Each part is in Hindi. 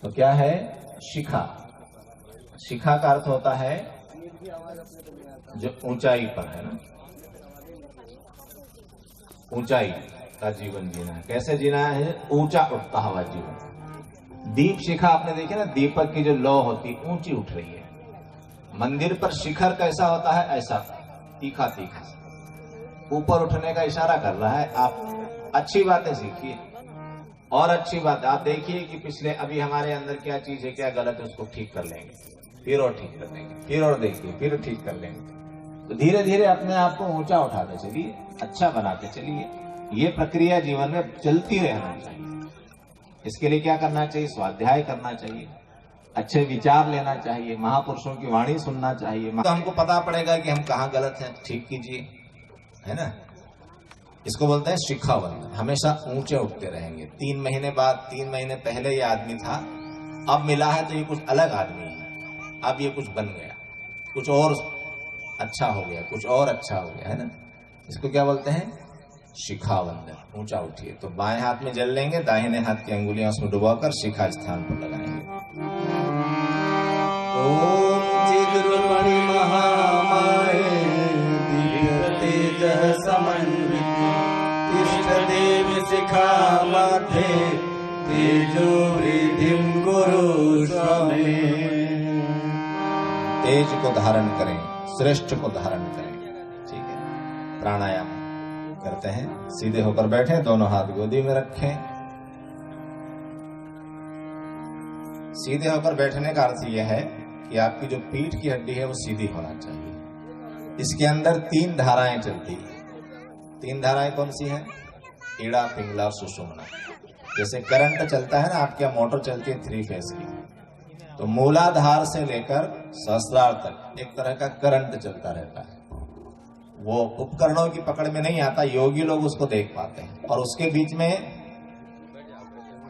तो क्या है? शिखा। शिखा का अर्थ होता है जो ऊंचाई पर है ना, ऊंचाई का जीवन जीना है। कैसे जीना है? ऊंचा उठता हुआ जीवन। दीप शिखा आपने देखी ना, दीपक की जो लौ होती ऊंची उठ रही है। मंदिर पर शिखर कैसा होता है? ऐसा तीखा तीखा ऊपर उठने का इशारा कर रहा है। आप अच्छी बातें सीखिए और अच्छी बात आप देखिए कि पिछले अभी हमारे अंदर क्या चीज है, क्या गलत है, उसको ठीक कर लेंगे, फिर और ठीक कर लेंगे, फिर और देखिए, फिर ठीक कर लेंगे। तो धीरे धीरे अपने आप को ऊंचा उठाते चलिए, अच्छा बनाते चलिए। ये प्रक्रिया जीवन में चलती रहना चाहिए। इसके लिए क्या करना चाहिए? स्वाध्याय करना चाहिए, अच्छे विचार लेना चाहिए, महापुरुषों की वाणी सुनना चाहिए। तो हमको पता पड़ेगा कि हम कहाँ गलत हैं, ठीक कीजिए, है ना। इसको बोलते हैं शिखावंत। हमेशा ऊंचे उठते रहेंगे। 3 महीने बाद, 3 महीने पहले ये आदमी था, अब मिला है तो ये कुछ अलग आदमी है। अब ये कुछ बन गया, कुछ और अच्छा हो गया, कुछ और अच्छा हो गया, है ना। इसको क्या बोलते हैं? शिखावंदन। ऊंचा उठिए। तो बाएं हाथ में जल लेंगे, दाहिने हाथ की अंगुलियां उसमें डुबाकर शिखा स्थान पर लगाएंगे। ओम चिद्रुमणि महामाये दिव्य तेजः समन्विते तिष्ठ देवी शिखा मध्ये तेजो वृद्धिं कुरु स्वमे। तेज को धारण करें, श्रेष्ठ को धारण करें। ठीक है, प्राणायाम करते हैं। सीधे होकर बैठे, दोनों हाथ गोदी में रखें। सीधे होकर बैठने का अर्थ यह है कि आपकी जो पीठ की हड्डी है वो सीधी होना चाहिए। इसके अंदर 3 धाराएं चलती है। 3 धाराएं कौन सी हैं? ईड़ा, पिंगला और सुषुम्ना। जैसे करंट चलता है ना, आपकी मोटर चलती है 3 फेज की, तो मूलाधार से लेकर सहस्रार तक एक तरह का करंट चलता रहता है। वो उपकरणों की पकड़ में नहीं आता, योगी लोग उसको देख पाते हैं। और उसके बीच में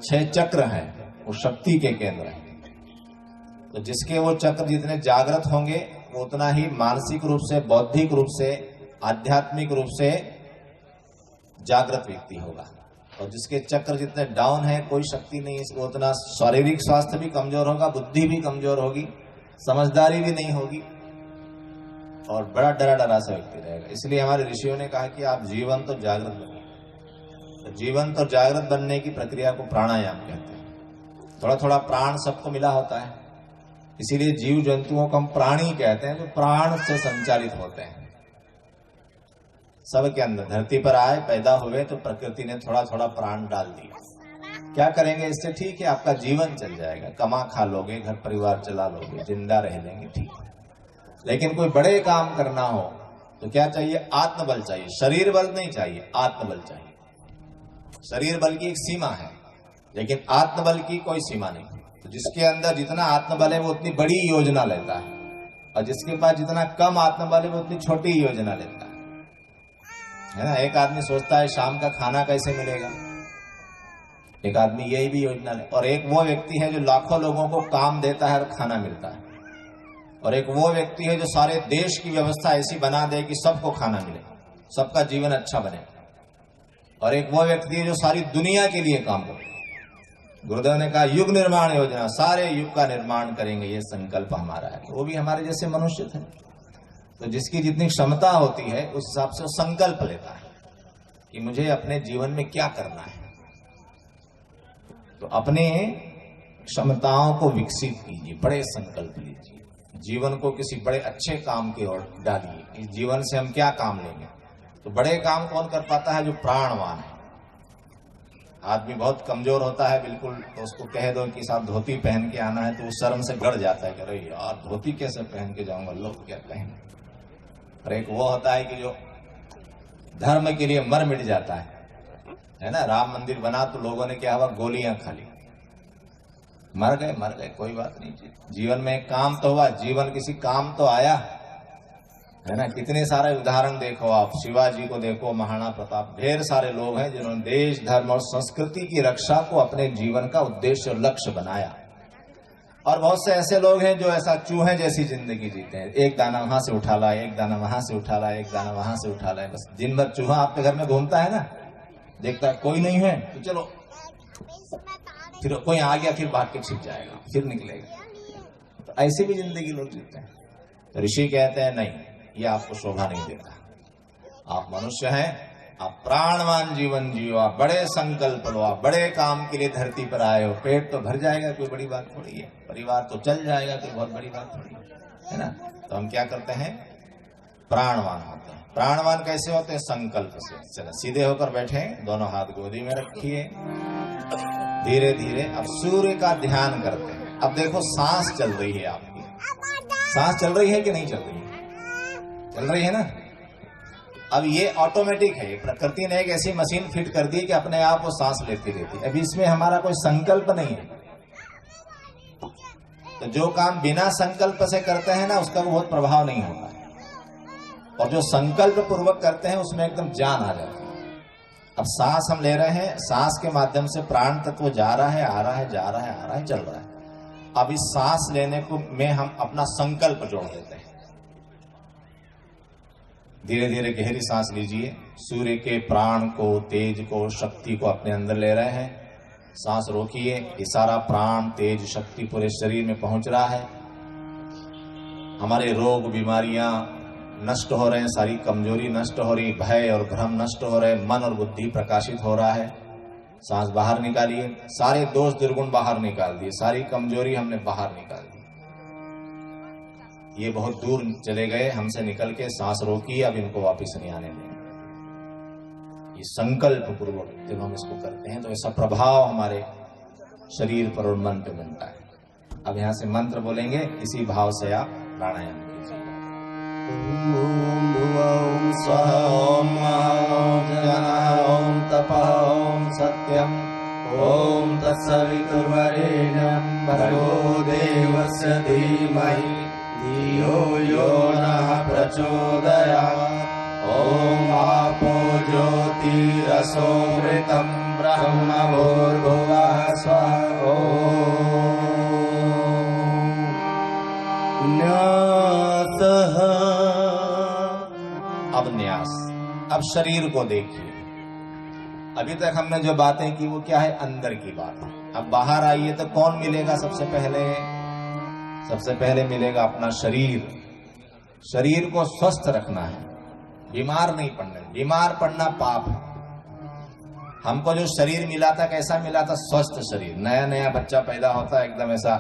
6 चक्र हैं, वो शक्ति के केंद्र हैं। तो जिसके वो चक्र जितने जागृत होंगे वो उतना ही मानसिक रूप से, बौद्धिक रूप से, आध्यात्मिक रूप से जागृत व्यक्ति होगा। और जिसके चक्र जितने डाउन है, कोई शक्ति नहीं है, उतना शारीरिक स्वास्थ्य भी कमजोर होगा, बुद्धि भी कमजोर होगी, समझदारी भी नहीं होगी और बड़ा डरा डरा सा व्यक्ति रहेगा। इसलिए हमारे ऋषियों ने कहा कि आप जीवंत और जागृत बनिए। तो जीवंत और जागृत बनने की प्रक्रिया को प्राणायाम कहते हैं। थोड़ा थोड़ा प्राण सबको मिला होता है, इसीलिए जीव जंतुओं को हम प्राणी कहते हैं, जो प्राण से संचालित होते हैं। सबके अंदर धरती पर आए, पैदा हुए तो प्रकृति ने थोड़ा थोड़ा प्राण डाल दिया। क्या करेंगे इससे? ठीक है, आपका जीवन चल जाएगा, कमा खा लोगे, घर परिवार चला लोगे, जिंदा रह लेंगे, ठीक है। लेकिन कोई बड़े काम करना हो तो क्या चाहिए? आत्मबल चाहिए। शरीर बल नहीं चाहिए, आत्मबल चाहिए। शरीर बल की एक सीमा है, लेकिन आत्मबल की कोई सीमा नहीं। तो जिसके अंदर जितना आत्मबल है वो उतनी बड़ी योजना लेता है, और जिसके पास जितना कम आत्मबल है वो उतनी छोटी योजना लेता है ना। एक आदमी सोचता है शाम का खाना कैसे मिलेगा, एक आदमी यही भी योजना ले। और एक वो व्यक्ति है जो लाखों लोगों को काम देता है और खाना मिलता है। और एक वो व्यक्ति है जो सारे देश की व्यवस्था ऐसी बना दे कि सबको खाना मिले, सबका जीवन अच्छा बने। और एक वो व्यक्ति है जो सारी दुनिया के लिए काम करे। गुरुदेव ने कहा युग निर्माण योजना, सारे युग का निर्माण करेंगे, ये संकल्प हमारा है। वो भी हमारे जैसे मनुष्य थे। तो जिसकी जितनी क्षमता होती है उस हिसाब से वो संकल्प लेता है कि मुझे अपने जीवन में क्या करना है। तो अपने क्षमताओं को विकसित कीजिए, बड़े संकल्प लीजिए, जीवन को किसी बड़े अच्छे काम की ओर डालिए। इस जीवन से हम क्या काम लेंगे? तो बड़े काम कौन कर पाता है? जो प्राणवान है। आदमी बहुत कमजोर होता है बिल्कुल, तो उसको कह दो कि साहब धोती पहन के आना है तो वो शर्म से गड़ जाता है कि अरे यार धोती कैसे पहन के जाऊंगा, लोग क्या कहेंगे। और एक वो होता है कि जो धर्म के लिए मर मिट जाता है ना। राम मंदिर बना तो लोगों ने क्या हुआ? गोलियां खा ली, मर गए, कोई बात नहीं। जीवन में काम तो हुआ, जीवन किसी काम तो आया, है ना। कितने सारे उदाहरण देखो आप, शिवाजी को देखो, महाराणा प्रताप, ढेर सारे लोग हैं जिन्होंने देश, धर्म और संस्कृति की रक्षा को अपने जीवन का उद्देश्य और लक्ष्य बनाया। और बहुत से ऐसे लोग हैं जो ऐसा चूहे जैसी जिंदगी जीते हैं, एक दाना वहां से उठा ला, एक दाना वहां से उठा ला, एक दाना वहां से उठा ला। बस दिन भर चूहा आपके घर में घूमता है ना, देखता है कोई नहीं है तो चलो फिर कोई आ गया फिर भाग के छिप जाएगा, फिर निकलेगा। तो ऐसी भी जिंदगी लोग जीते हैं। तो ऋषि कहते हैं नहीं, ये आपको शोभा नहीं देता। आप मनुष्य हैं, आप प्राणवान जीवन जियो, आप बड़े संकल्प लो, आप बड़े काम के लिए धरती पर आए हो। पेट तो भर जाएगा, कोई बड़ी बात थोड़ी है। परिवार तो चल जाएगा, कोई बहुत बड़ी बात थोड़ी है ना। तो हम क्या करते हैं, प्राणवान होते हैं। प्राणवान कैसे होते हैं, संकल्प से। चलो सीधे होकर बैठे, दोनों हाथ गोदी में रखिए, धीरे धीरे अब सूर्य का ध्यान करते हैं। अब देखो सांस चल रही है आपकी, सांस चल रही है कि नहीं चल रही है, चल रही है ना। अब ये ऑटोमेटिक है, प्रकृति ने एक ऐसी मशीन फिट कर दी कि अपने आप वो सांस लेती रहती है। अभी इसमें हमारा कोई संकल्प नहीं है। तो जो काम बिना संकल्प से करते हैं ना, उसका बहुत प्रभाव नहीं होता है, और जो संकल्प पूर्वक करते हैं उसमें एकदम जान आ जाती है। अब सांस हम ले रहे हैं, सांस के माध्यम से प्राण तत्व जा रहा है, आ रहा है, जा रहा है, आ रहा है, चल रहा है। अब इस सांस लेने को में हम अपना संकल्प जोड़ देते हैं। धीरे धीरे गहरी सांस लीजिए, सूर्य के प्राण को, तेज को, शक्ति को अपने अंदर ले रहे हैं। सांस रोकिए, ये सारा प्राण, तेज, शक्ति पूरे शरीर में पहुंच रहा है। हमारे रोग बीमारियां नष्ट हो रहे हैं, सारी कमजोरी नष्ट हो रही, भय और भ्रम नष्ट हो रहे, मन और बुद्धि प्रकाशित हो रहा है। सांस बाहर निकालिए, सारे दोष दुर्गुण बाहर निकाल दिए, सारी कमजोरी हमने बाहर निकाल दी। ये बहुत दूर चले गए हमसे निकल के, सांस रोकिए, अब इनको वापस नहीं आने देंगे। ये संकल्प पूर्वक जब हम इसको करते हैं तो ऐसा प्रभाव हमारे शरीर पर और मन पर बनता है। अब यहां से मंत्र बोलेंगे, इसी भाव से आप प्राणायाम कीजिए। ओम भुवं स्वः ओम महाजनः ओम तपः ओम सत्यम ओम तत्सवितुर्वरेण्यं भर्गो देवस्य धीमहि धियो यो नः प्रचोदयात्। ओम आपो ज्योतिरसोमृतं ब्रह्म भूर्भुवः स्वः। ओम न्यासः। अब न्यास, अब शरीर को देखिए। अभी तक हमने जो बातें की वो क्या है, अंदर की बात है। अब बाहर आइए तो कौन मिलेगा सबसे पहले, सबसे पहले मिलेगा अपना शरीर। शरीर को स्वस्थ रखना है, बीमार नहीं पड़ना। बीमार पड़ना पाप है। हमको जो शरीर मिला था कैसा मिला था, स्वस्थ शरीर। नया नया बच्चा पैदा होता है एकदम ऐसा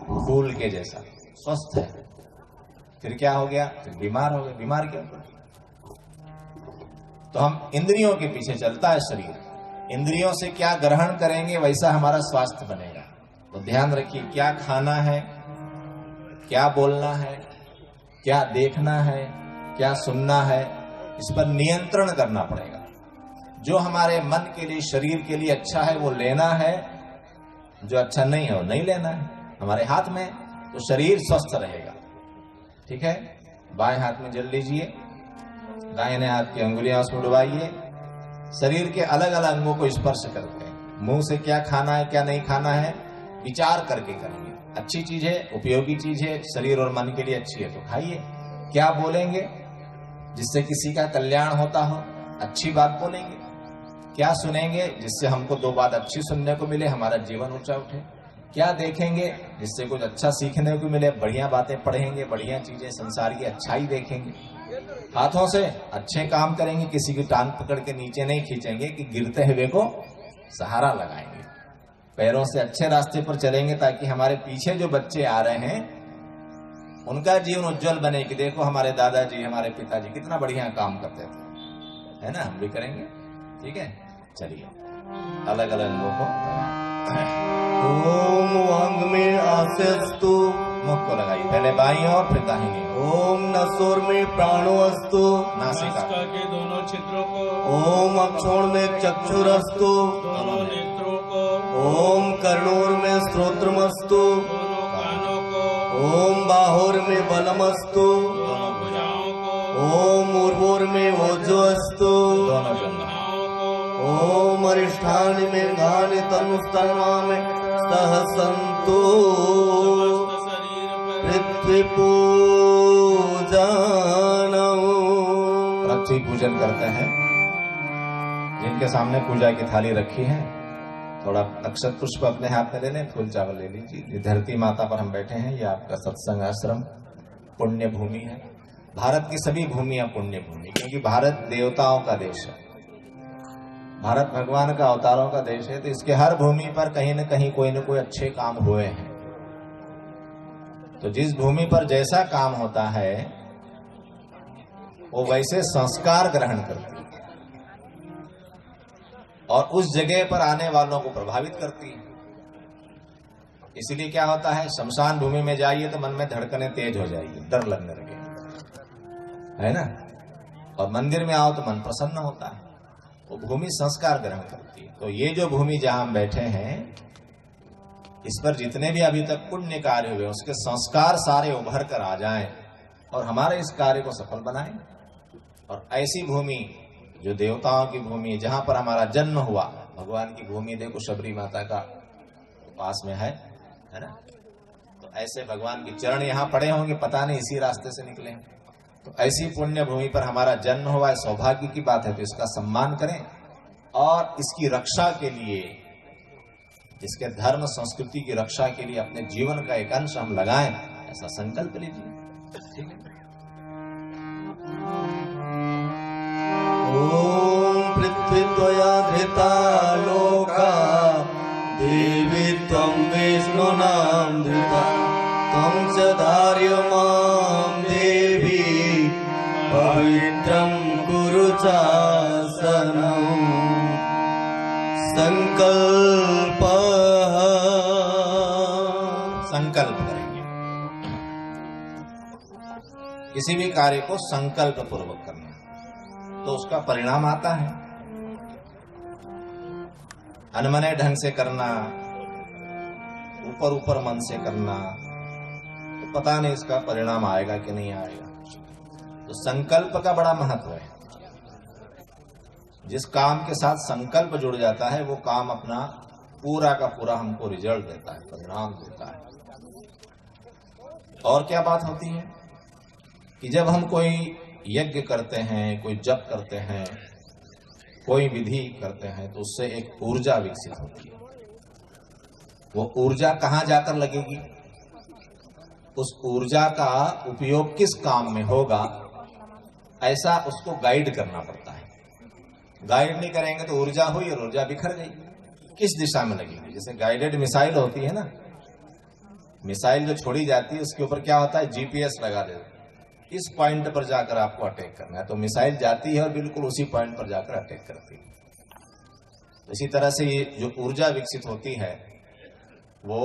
फूल के जैसा, स्वस्थ है। फिर क्या हो गया, फिर बीमार हो गए। बीमार क्यों पड़े, तो हम इंद्रियों के पीछे चलता है शरीर। इंद्रियों से क्या ग्रहण करेंगे वैसा हमारा स्वास्थ्य बनेगा। तो ध्यान रखिए, क्या खाना है, क्या बोलना है, क्या देखना है, क्या सुनना है, इस पर नियंत्रण करना पड़ेगा। जो हमारे मन के लिए, शरीर के लिए अच्छा है वो लेना है, जो अच्छा नहीं है वो नहीं लेना है। हमारे हाथ में, तो शरीर स्वस्थ रहेगा। ठीक है, बाएं हाथ में जल लीजिए, दाहिने हाथ की अंगुलियां उसमें डुबाइए। शरीर के अलग अलग अंगों को स्पर्श करते हैं। मुंह से क्या खाना है क्या नहीं खाना है विचार करके करेंगे। अच्छी चीज है, उपयोगी चीज है, शरीर और मन के लिए अच्छी है तो खाइए। क्या बोलेंगे जिससे किसी का कल्याण होता हो, अच्छी बात बोलेंगे। क्या सुनेंगे जिससे हमको दो बात अच्छी सुनने को मिले, हमारा जीवन ऊंचा उठे। क्या देखेंगे जिससे कुछ अच्छा सीखने को मिले, बढ़िया बातें पढ़ेंगे, बढ़िया चीजें, संसार की अच्छाई देखेंगे। हाथों से अच्छे काम करेंगे, किसी की टांग पकड़ के नीचे नहीं खींचेंगे कि गिरते हुए को सहारा लगाएंगे। पैरों से अच्छे रास्ते पर चलेंगे ताकि हमारे पीछे जो बच्चे आ रहे हैं उनका जीवन उज्जवल बने कि देखो हमारे दादाजी, हमारे पिताजी कितना बढ़िया काम करते थे, है ना, हम भी करेंगे। ठीक है, चलिए अलग अलग अंगों को। ओम वांग में आस्यस्तु, मुख को लगाइए, पहले बाईं और फिर दाहिनी ओर। ओम नसोर में प्राणो अस्तु, नासिका के दोनों छिद्रों को। ओम अक्षोण में चक्षुरस्तु, दोनों नेत्रों को। ओम कर्णोर में श्रोत्रमस्तु, दोनों कानों को। ओम बाहोर में बलमस्तु, दोनों भुजाओं को। ओम उर्वोर में ओजोस्तु, दोनों जंघा। ओम अरिष्ठान में घानि तनुस्तन्वा में सहसंतु। पृथ्वी पूजन, पृथ्वी पूजन करते हैं। जिनके सामने पूजा की थाली रखी है थोड़ा नक्षत्र पुष्प अपने हाथ में ले लें, फूल चावल ले लीजिए। ये धरती माता पर हम बैठे हैं, ये आपका सत्संग आश्रम पुण्य भूमि है। भारत की सभी भूमियां पुण्य भूमि, क्योंकि भारत देवताओं का देश है, भारत भगवान का अवतारों का देश है। तो इसके हर भूमि पर कहीं न कहीं कोई न कोई अच्छे काम हुए हैं। तो जिस भूमि पर जैसा काम होता है वो वैसे संस्कार ग्रहण करती है और उस जगह पर आने वालों को प्रभावित करती है। इसलिए क्या होता है, शमशान भूमि में जाइए तो मन में धड़कनें तेज हो जाएगी, डर लगने लगे, है ना। और मंदिर में आओ तो मन प्रसन्न होता है। वो भूमि संस्कार ग्रहण करती है। तो ये जो भूमि जहां हम बैठे हैं, इस पर जितने भी अभी तक पुण्य कार्य हुए उसके संस्कार सारे उभर कर आ जाएं और हमारे इस कार्य को सफल बनाएं। और ऐसी भूमि जो देवताओं की भूमि है, जहां पर हमारा जन्म हुआ, भगवान की भूमि देखो, शबरी माता का पास में है ना। तो ऐसे भगवान के चरण यहाँ पड़े होंगे, पता नहीं इसी रास्ते से निकले हैं। तो ऐसी पुण्य भूमि पर हमारा जन्म हुआ है, सौभाग्य की बात है। तो इसका सम्मान करें और इसकी रक्षा के लिए, इसके धर्म संस्कृति की रक्षा के लिए अपने जीवन का एक अंश हम लगाएं, ऐसा संकल्प लीजिए। ठीक है। ओम पृथ्वी त्वया धृता लोका देवी त्वं विष्णुनां धृता त्वं च धार्यमां देवी पवित्रं कुरु चासनं संकल्प करेंगे। किसी भी कार्य को संकल्प पूर्वक करना तो उसका परिणाम आता है। अनमने ढंग से करना, ऊपर ऊपर मन से करना, तो पता नहीं इसका परिणाम आएगा कि नहीं आएगा। तो संकल्प का बड़ा महत्व है। जिस काम के साथ संकल्प जुड़ जाता है वो काम अपना पूरा का पूरा हमको रिजल्ट देता है, परिणाम देता है। और क्या बात होती है कि जब हम कोई यज्ञ करते हैं, कोई जप करते हैं, कोई विधि करते हैं, तो उससे एक ऊर्जा विकसित होती है। वो ऊर्जा कहाँ जाकर लगेगी, उस ऊर्जा का उपयोग किस काम में होगा, ऐसा उसको गाइड करना पड़ता है। गाइड नहीं करेंगे तो ऊर्जा हुई और ऊर्जा बिखर गई, किस दिशा में लगेगी। जैसे गाइडेड मिसाइल होती है ना, मिसाइल जो छोड़ी जाती है उसके ऊपर क्या होता है, जीपीएस लगा देते हैं, इस पॉइंट पर जाकर आपको अटैक करना है। तो मिसाइल जाती है और बिल्कुल उसी पॉइंट पर जाकर अटैक करती है। इसी तरह से ये जो ऊर्जा विकसित होती है वो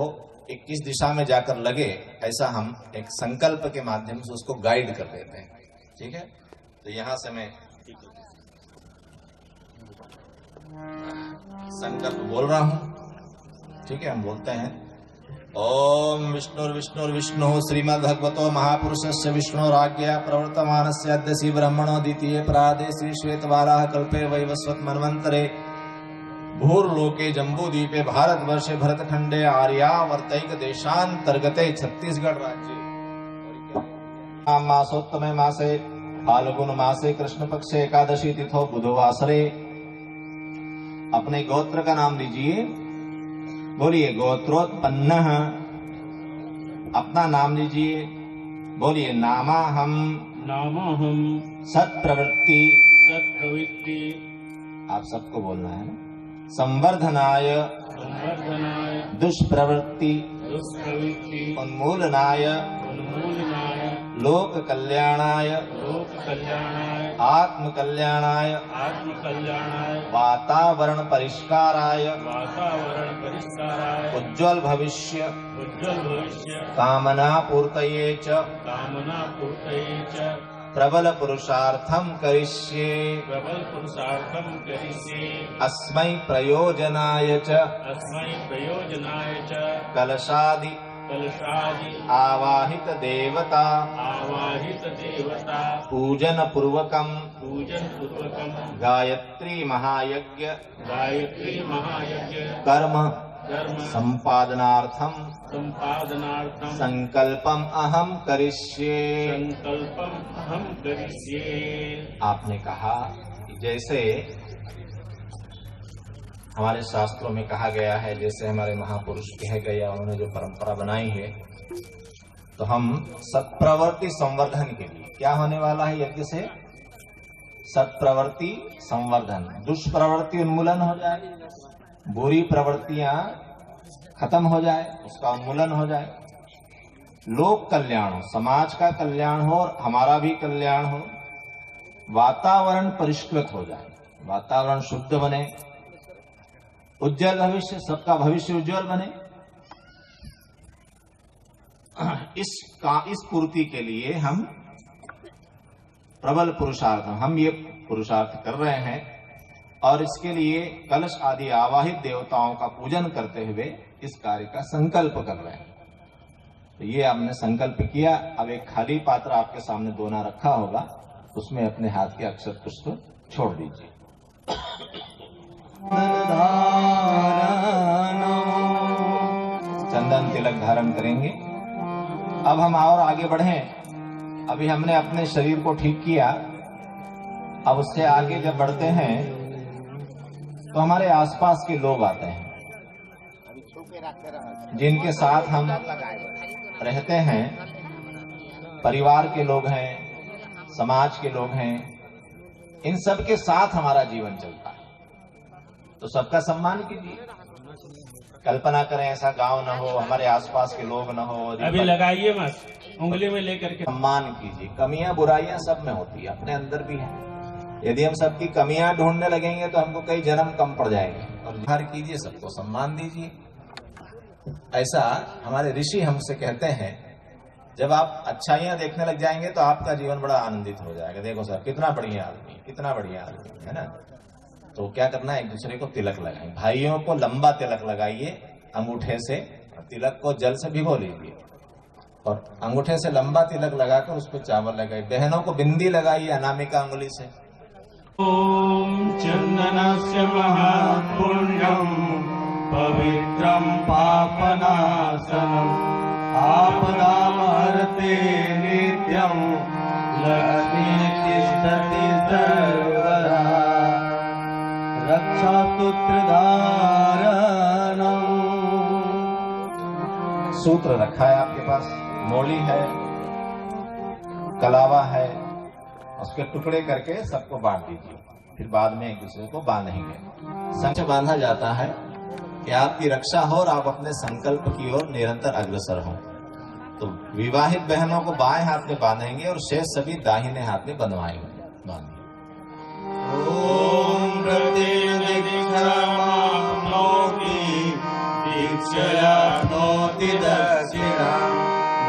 एक किस दिशा में जाकर लगे, ऐसा हम एक संकल्प के माध्यम से उसको गाइड कर देते हैं। ठीक है। तो यहां से मैं संकल्प बोल रहा हूं। ठीक है, हम बोलते हैं ओम विष्णुर्विष्णुर्विष्णु श्रीमद्भगवतो महापुरुषस्य विष्णुराज्ञया प्रवर्तमानस्य अद्य श्री ब्रह्मणो द्वितीये प्रादे श्री श्वेतवाराह कल्पे वैवस्वत मन्वन्तरे भूर्लोके जम्बूद्वीपे भारतवर्षे भरतखंडे आर्यावर्तैक देशांतर्गते छत्तीसगढ़ राज्ये मासोत्तमे मासे फाल्गुन मासे कृष्ण पक्षे एकादशी तिथो बुधवासरे। अपने गोत्र का नाम दीजिए, बोलिए गोत्रोत्पन्न। अपना नाम लीजिए, बोलिए नामाहम सत्प्रवृत्ति। आप सबको बोलना है ना। संवर्धनाय दुष्प्रवृत्ति उन्मूलनाय लोक कल्याणाय आत्म कल्याणाय वातावरण परिष्काराय उज्ज्वल भविष्य कामना पूर्तये च प्रबल पुरुषार्थम करिष्ये अस्मै प्रयोजनाय च कलशादि आवाहित देवता पूजन पूर्वकम गायत्री महायज्ञ कर्म संपादनार्थम संकल्पम अहम करिष्ये। आपने कहा कि जैसे हमारे शास्त्रों में कहा गया है, जैसे हमारे महापुरुष कह गए या उन्होंने जो परंपरा बनाई है, तो हम सत्प्रवृत्ति संवर्धन के लिए क्या होने वाला है यज्ञ से? सत्प्रवृत्ति संवर्धन, दुष्प्रवृत्ति उन्मूलन हो जाए, बुरी प्रवृत्तियां खत्म हो जाए, उसका उन्मूलन हो जाए, लोक कल्याण हो, समाज का कल्याण हो और हमारा भी कल्याण हो, वातावरण परिष्कृत हो जाए, वातावरण शुद्ध बने, उज्जवल भविष्य, सबका भविष्य उज्जवल बने। इस पूर्ति के लिए हम प्रबल पुरुषार्थ, हम ये पुरुषार्थ कर रहे हैं और इसके लिए कलश आदि आवाहित देवताओं का पूजन करते हुए इस कार्य का संकल्प कर रहे हैं। तो ये हमने संकल्प किया। अब एक खाली पात्र आपके सामने दोना रखा होगा, उसमें अपने हाथ के अक्षत पुष्प छोड़ दीजिए। चंदन तिलक धारण करेंगे। अब हम और आगे बढ़ें। अभी हमने अपने शरीर को ठीक किया, अब उससे आगे जब बढ़ते हैं तो हमारे आसपास के लोग आते हैं, जिनके साथ हम रहते हैं, परिवार के लोग हैं, समाज के लोग हैं, इन सब के साथ हमारा जीवन चलता है। तो सबका सम्मान कीजिए। कल्पना करें ऐसा गांव न हो, हमारे आसपास के लोग न हो, अभी लगाइए मत, उंगली में लेकर के सम्मान कीजिए। कमियां बुराइयां सब में होती है, अपने अंदर भी है। यदि हम सबकी कमियां ढूंढने लगेंगे तो हमको कई जन्म कम पड़ जाएंगे। और हर कीजिए, सबको सम्मान दीजिए। ऐसा हमारे ऋषि हमसे कहते हैं। जब आप अच्छाइयां देखने लग जाएंगे तो आपका जीवन बड़ा आनंदित हो जाएगा। देखो सर, कितना बढ़िया आदमी, कितना बढ़िया आदमी है ना। तो क्या करना है, एक दूसरे को तिलक लगाएं। भाइयों को लंबा तिलक लगाइए अंगूठे से, तिलक को जल से भिगो लीजिए और अंगूठे से लंबा तिलक लगाकर उस पर चावल लगाइए। बहनों को बिंदी लगाइए अनामिका अंगुली से। ओम चंदनस्य महापुण्यम पवित्रम पापनाशनम आपदामहर्ते नित्यं लक्ष्मी तिष्ठति सर्वदा रक्षासूत्रधारणम्। सूत्र रखा है आपके पास, मोली है, कलावा है, उसके टुकड़े करके सबको बांट दीजिए। फिर बाद में एक दूसरे को बांधेंगे। संच बांधा जाता है कि आपकी रक्षा हो और आप अपने संकल्प की ओर निरंतर अग्रसर हो। तो विवाहित बहनों को बाएं हाथ में बांधेंगे और शेष सभी दाहिने हाथ में बंधवाएंगे। बांधिए। ओम प्रतिदीक्षामाप्नोति दीक्षयाप्नोति दक्षिणां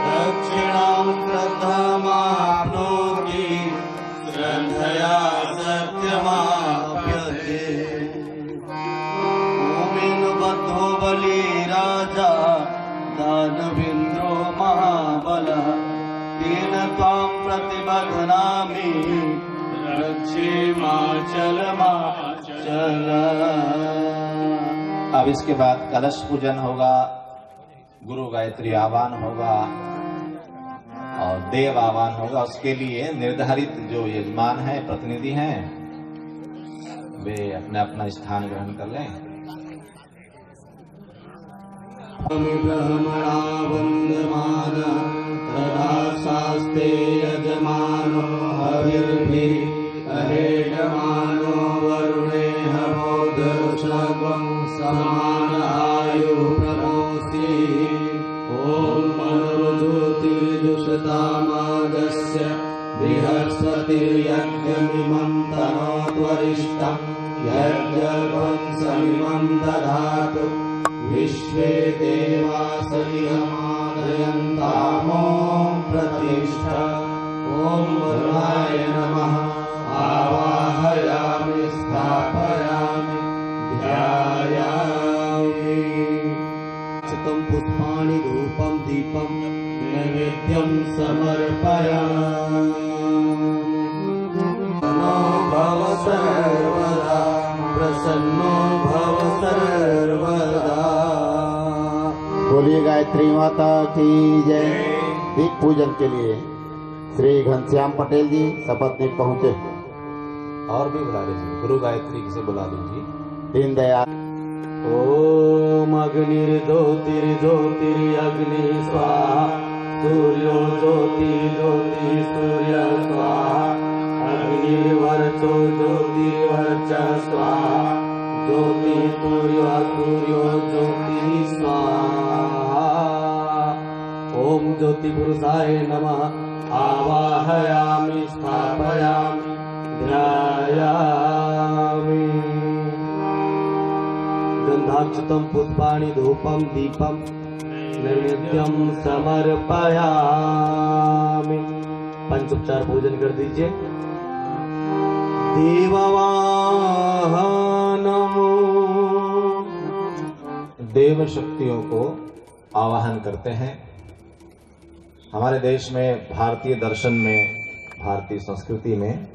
दक्षिणां श्रद्धामाप्नोति श्रद्धया सत्यमाप्यते। बद्धो बलि राजा दानवेन्द्रो महाबलः तेन त्वां प्रतिबध्नामि रक्षे माचल। अब इसके बाद कलश पूजन होगा, गुरु गायत्री आह्वान होगा और देव आह्वान होगा। उसके लिए निर्धारित जो यजमान है, प्रतिनिधि हैं, वे अपना अपना स्थान ग्रहण कर लें। ब्रह्मणा वन्दमान तदा शास्ते यजमानो हविर्भिः अहेडमानो वरुणे हवोदर्शकं समान आयु प्रमोषि। ॐ मनुर्ज्योतिर्जुषतामागस्य बृहस्पतिर्यज्ञमिमं तनोत्वरिष्ठं यज्ञर्भं समिमं दधातु। विश्वे देवासरिहमादयन्तामो प्रतिष्ठा। ॐ वरुणाय नमः। आवाहयामि स्थापयामि ध्यायामि। चितं पुष्पाणि धूपं दीपं नैवेद्यं समर्पयामि। प्रसन्नो भव सर्वदा, प्रसन्नो भव सर्वदा। बोलिए गायत्री माता की जय। दीप पूजन के लिए श्री घनश्याम पटेल जी शपथनीक पहुंचे। और भी बुला लीजिए, गुरु गायत्री से बुला लीजिए। दीनदयाल ओम अग्निर्ज्योतिर्ज्योतिरग्नि स्वाहा सूर्यो ज्योतिर्ज्योतिः स्वाहा अग्निर्वर्चो ज्योतिर्वर्चः स्वाहा ज्योतिसूर्यो ज्योतिः स्वाहा। ओम ज्योतिपुरुषाय नमः। आवाहयामि स्थापयामि ध्यायामि। गंधाक्षतं पुष्पाणि धूपं दीपं नैवेद्यं समर्पयामि। पंचोपचार पूजन कर दीजिए। देववाहनमो। देव शक्तियों को आवाहन करते हैं। हमारे देश में भारतीय दर्शन में, भारतीय संस्कृति में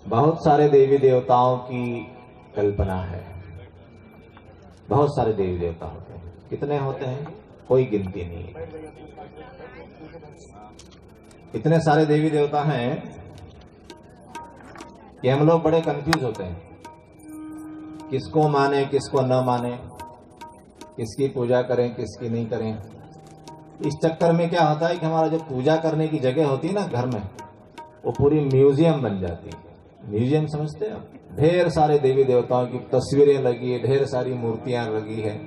बहुत सारे देवी देवताओं की कल्पना है। बहुत सारे देवी देवता होते हैं। कितने होते हैं? कोई गिनती नहीं है। इतने सारे देवी देवता हैं कि हम लोग बड़े कंफ्यूज होते हैं, किसको माने किसको न माने, किसकी पूजा करें किसकी नहीं करें। इस चक्कर में क्या होता है कि हमारा जो पूजा करने की जगह होती है ना घर में, वो पूरी म्यूजियम बन जाती है। म्यूजियम समझते हैं आप? ढेर सारे देवी देवताओं की तस्वीरें लगी है, ढेर सारी मूर्तियां लगी है।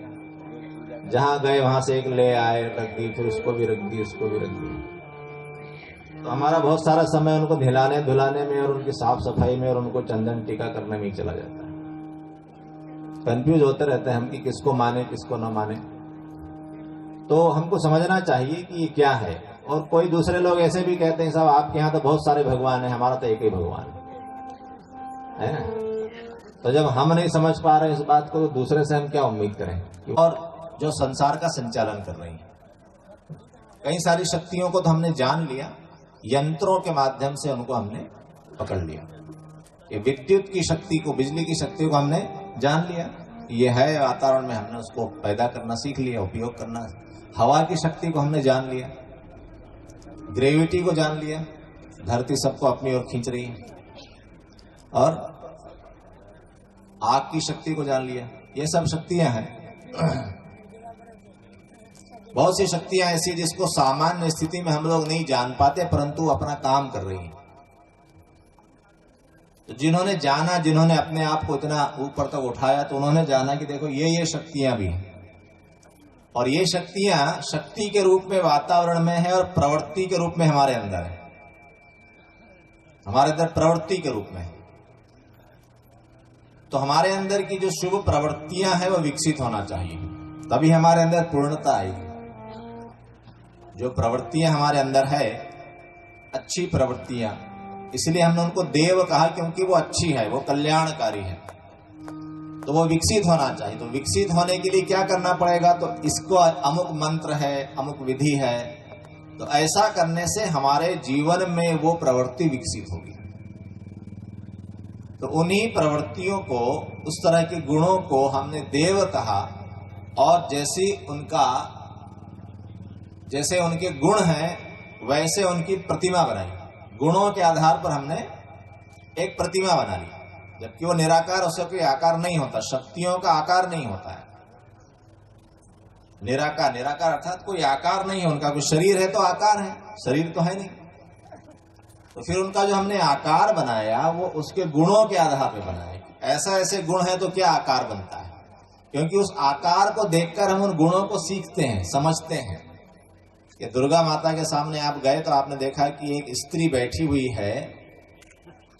जहां गए वहां से एक ले आए, रख दी, फिर उसको भी रख दी, उसको भी रख दी। तो हमारा बहुत सारा समय उनको नहलाने धुलाने में और उनकी साफ सफाई में और उनको चंदन टीका करने में ही चला जाता है। कंफ्यूज होते रहते हैं हम कि किसको माने किसको न माने। तो हमको समझना चाहिए कि ये क्या है। और कोई दूसरे लोग ऐसे भी कहते हैं साहब आपके यहाँ तो बहुत सारे भगवान हैं, हमारा तो एक ही भगवान है ना। तो जब हम नहीं समझ पा रहे इस बात को, तो दूसरे से हम क्या उम्मीद करें। और जो संसार का संचालन कर रही है, कई सारी शक्तियों को तो हमने जान लिया, यंत्रों के माध्यम से उनको हमने पकड़ लिया। ये विद्युत की शक्ति को, बिजली की शक्ति को हमने जान लिया, ये है वातावरण में, हमने उसको पैदा करना सीख लिया, उपयोग करना। हवा की शक्ति को हमने जान लिया, ग्रेविटी को जान लिया, धरती सबको अपनी ओर खींच रही है। और आग की शक्ति को जान लिया। ये सब शक्तियां हैं। बहुत सी शक्तियां ऐसी जिसको सामान्य स्थिति में हम लोग नहीं जान पाते, परंतु अपना काम कर रही हैं। तो जिन्होंने जाना, जिन्होंने अपने आप को इतना ऊपर तक उठाया, तो उन्होंने जाना कि देखो ये शक्तियां भी हैं। और ये शक्तियां शक्ति के रूप में वातावरण में है और प्रवृत्ति के रूप में हमारे अंदर है। हमारे अंदर प्रवृत्ति के रूप में है। तो हमारे अंदर की जो शुभ प्रवृत्तियां हैं वो विकसित होना चाहिए, तभी हमारे अंदर पूर्णता आएगी। जो प्रवृत्तियां हमारे अंदर है, अच्छी प्रवृत्तियां, इसलिए हमने उनको देव कहा क्योंकि वो अच्छी है, वो कल्याणकारी है। तो वो विकसित होना चाहिए। तो विकसित होने के लिए क्या करना पड़ेगा? तो इसको अमुक मंत्र है, अमुक विधि है, तो ऐसा करने से हमारे जीवन में वो प्रवृत्ति विकसित होगी। तो उन्हीं प्रवृत्तियों को, उस तरह के गुणों को हमने देव कहा। और जैसे उनके गुण हैं वैसे उनकी प्रतिमा बनाई। गुणों के आधार पर हमने एक प्रतिमा बना ली, जबकि वो निराकार, उसका कोई आकार नहीं होता। शक्तियों का आकार नहीं होता है। निराकार अर्थात कोई आकार नहीं है उनका। कोई शरीर है तो आकार है, शरीर तो है नहीं। तो फिर उनका जो हमने आकार बनाया वो उसके गुणों के आधार पर बनाया। ऐसा ऐसे गुण है तो क्या आकार बनता है, क्योंकि उस आकार को देखकर हम उन गुणों को सीखते हैं, समझते हैं। कि दुर्गा माता के सामने आप गए तो आपने देखा कि एक स्त्री बैठी हुई है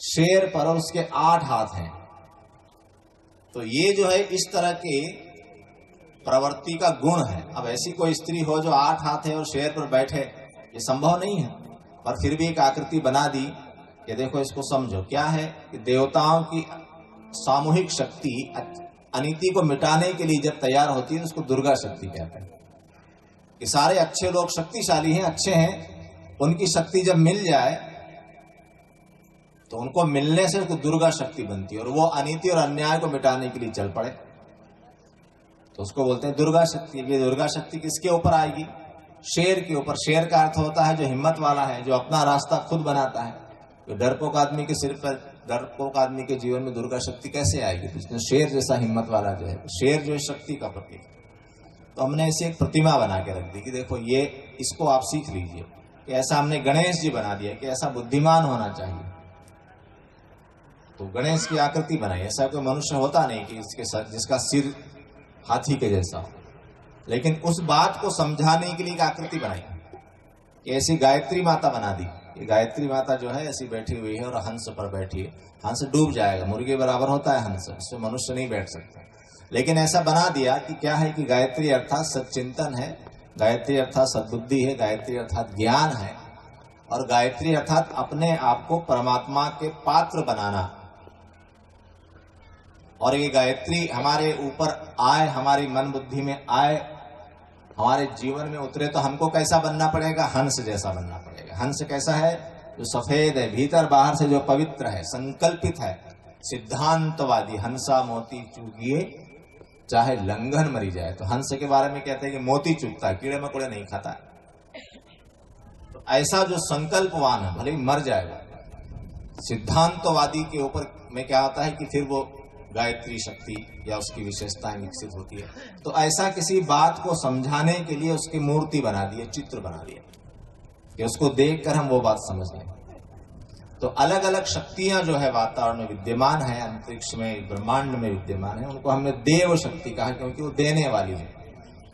शेर पर और उसके 8 हाथ हैं। तो ये जो है इस तरह के प्रवृत्ति का गुण है। अब ऐसी कोई स्त्री हो जो 8 हाथ है और शेर पर बैठे, ये संभव नहीं है, पर फिर भी एक आकृति बना दी। ये देखो, इसको समझो क्या है कि देवताओं की सामूहिक शक्ति अनीति को मिटाने के लिए जब तैयार होती है, उसको दुर्गा शक्ति कहते हैं। कि सारे अच्छे लोग शक्तिशाली हैं, अच्छे हैं, उनकी शक्ति जब मिल जाए तो उनको मिलने से उसको दुर्गा शक्ति बनती है। और वो अनीति और अन्याय को मिटाने के लिए चल पड़े तो उसको बोलते हैं दुर्गा शक्ति। ये दुर्गा शक्ति किसके ऊपर आएगी? शेर के ऊपर। शेर का अर्थ होता है जो हिम्मत वाला है, जो अपना रास्ता खुद बनाता है। जो डरपोक आदमी के सिर पर डरपोक आदमी के जीवन में दुर्गा शक्ति कैसे आएगी? तो उसने शेर जैसा हिम्मत वाला जो है, शेर जो है शक्ति का प्रतीक। तो हमने इसे एक प्रतिमा बना के रख दी कि देखो ये, इसको आप सीख लीजिए कि ऐसा हमने गणेश जी बना दिया कि ऐसा बुद्धिमान होना चाहिए। तो गणेश की आकृति बनाई। ऐसा कोई मनुष्य होता नहीं कि जिसका सिर हाथी के जैसा हो, लेकिन उस बात को समझाने के लिए एक आकृति बनाई। ऐसी गायत्री माता बना दी। ये गायत्री माता जो है ऐसी बैठी हुई है और हंस पर बैठी है। हंस डूब जाएगा, मुर्गे बराबर होता है हंस, इसमें मनुष्य नहीं बैठ सकता। लेकिन ऐसा बना दिया कि क्या है कि गायत्री अर्थात सच्चिंतन है, गायत्री अर्थात सद्बुद्धि है, गायत्री अर्थात ज्ञान है, और गायत्री अर्थात अपने आप को परमात्मा के पात्र बनाना। और ये गायत्री हमारे ऊपर आए, हमारी मन बुद्धि में आए, हमारे जीवन में उतरे, तो हमको कैसा बनना पड़ेगा? हंस जैसा बनना पड़ेगा। हंस कैसा है? जो सफेद है, भीतर बाहर से जो पवित्र है, संकल्पित है, सिद्धांतवादी। हंसा मोती चूगिए चाहे लंघन मरी जाए। तो हंस के बारे में कहते हैं कि मोती चुगता है, कीड़े मकोड़े नहीं खाता। तो ऐसा जो संकल्पवान है, भले ही मर जाएगा, सिद्धांतवादी के ऊपर में क्या होता है कि फिर वो गायत्री शक्ति या उसकी विशेषताएं विकसित होती है। तो ऐसा किसी बात को समझाने के लिए उसकी मूर्ति बना दी है, चित्र बना दिया कि उसको देखकर हम वो बात समझ लें। तो अलग अलग शक्तियां जो है वातावरण में विद्यमान है, अंतरिक्ष में, ब्रह्मांड में विद्यमान है, उनको हमने देव शक्ति कहा क्योंकि वो देने वाली है।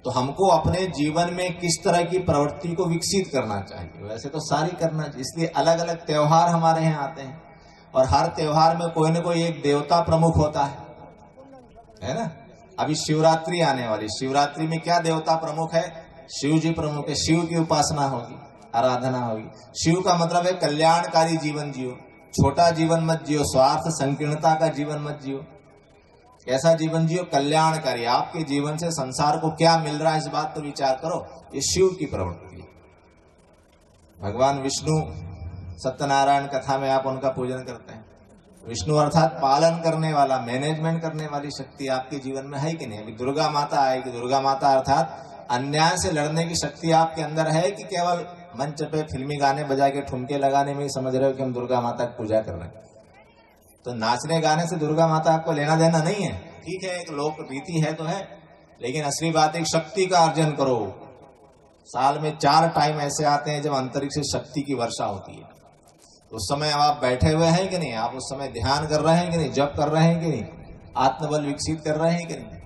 तो हमको अपने जीवन में किस तरह की प्रवृत्ति को विकसित करना चाहिए? वैसे तो सारी करना चाहिए, इसलिए अलग अलग त्योहार हमारे यहाँ आते हैं और हर त्योहार में कोई न कोई एक देवता प्रमुख होता है ना। अभी शिवरात्रि आने वाली, शिवरात्रि में क्या देवता प्रमुख है? शिव जी प्रमुख है। शिव की उपासना होगी, आराधना होगी। शिव का मतलब है कल्याणकारी जीवन जियो, छोटा जीवन मत जियो, स्वार्थ संकीर्णता का जीवन मत जियो। कैसा जीवन जियो? कल्याणकारी। आपके जीवन से संसार को क्या मिल रहा है इस बात पर विचार करो। ये शिव की प्रवृत्ति है। भगवान विष्णु सत्यनारायण कथा में आप उनका पूजन करते हैं। विष्णु अर्थात पालन करने वाला, मैनेजमेंट करने वाली शक्ति आपके जीवन में है कि नहीं? अभी दुर्गा माता आएगी। दुर्गा माता अर्थात अन्याय से लड़ने की शक्ति आपके अंदर है कि केवल मंच पे फिल्मी गाने बजा के ठुमके लगाने में ही समझ रहे हो कि हम दुर्गा माता की पूजा कर रहे हैं? तो नाचने गाने से दुर्गा माता आपको लेना देना नहीं है। ठीक है, एक लोक रीति है तो है, लेकिन असली बात एक शक्ति का अर्जन करो। साल में 4 टाइम ऐसे आते हैं जब अंतरिक्ष से शक्ति की वर्षा होती है। उस समय अब आप बैठे हुए हैं कि नहीं? आप उस समय ध्यान कर रहे हैं कि नहीं? जप कर रहे हैं कि नहीं? आत्मबल विकसित कर रहे हैं कि नहीं?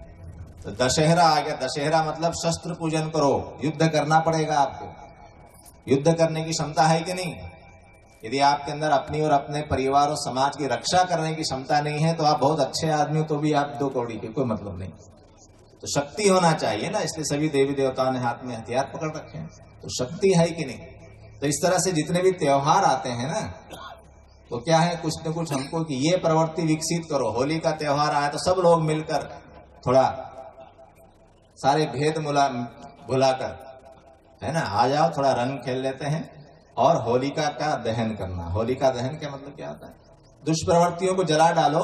तो दशहरा आ गया। दशहरा मतलब शस्त्र पूजन करो, युद्ध करना पड़ेगा आपको। युद्ध करने की क्षमता है कि नहीं? यदि आपके अंदर अपनी और अपने परिवार और समाज की रक्षा करने की क्षमता नहीं है तो आप बहुत अच्छे आदमी हो तो भी आप 2 कौड़ी के, कोई मतलब नहीं। तो शक्ति होना चाहिए ना, इसलिए सभी देवी देवताओं ने हाथ में हथियार पकड़ रखे हैं। तो शक्ति है कि नहीं? तो इस तरह से जितने भी त्योहार आते हैं ना, तो क्या है, कुछ न कुछ हमको कि ये प्रवृत्ति विकसित करो। होली का त्योहार आया तो सब लोग मिलकर थोड़ा सारे भेद भुलाकर, है ना, आ जाओ, थोड़ा रंग खेल लेते हैं। और होलिका का दहन करना। होलिका दहन का मतलब क्या होता है? दुष्प्रवृत्तियों को जला डालो,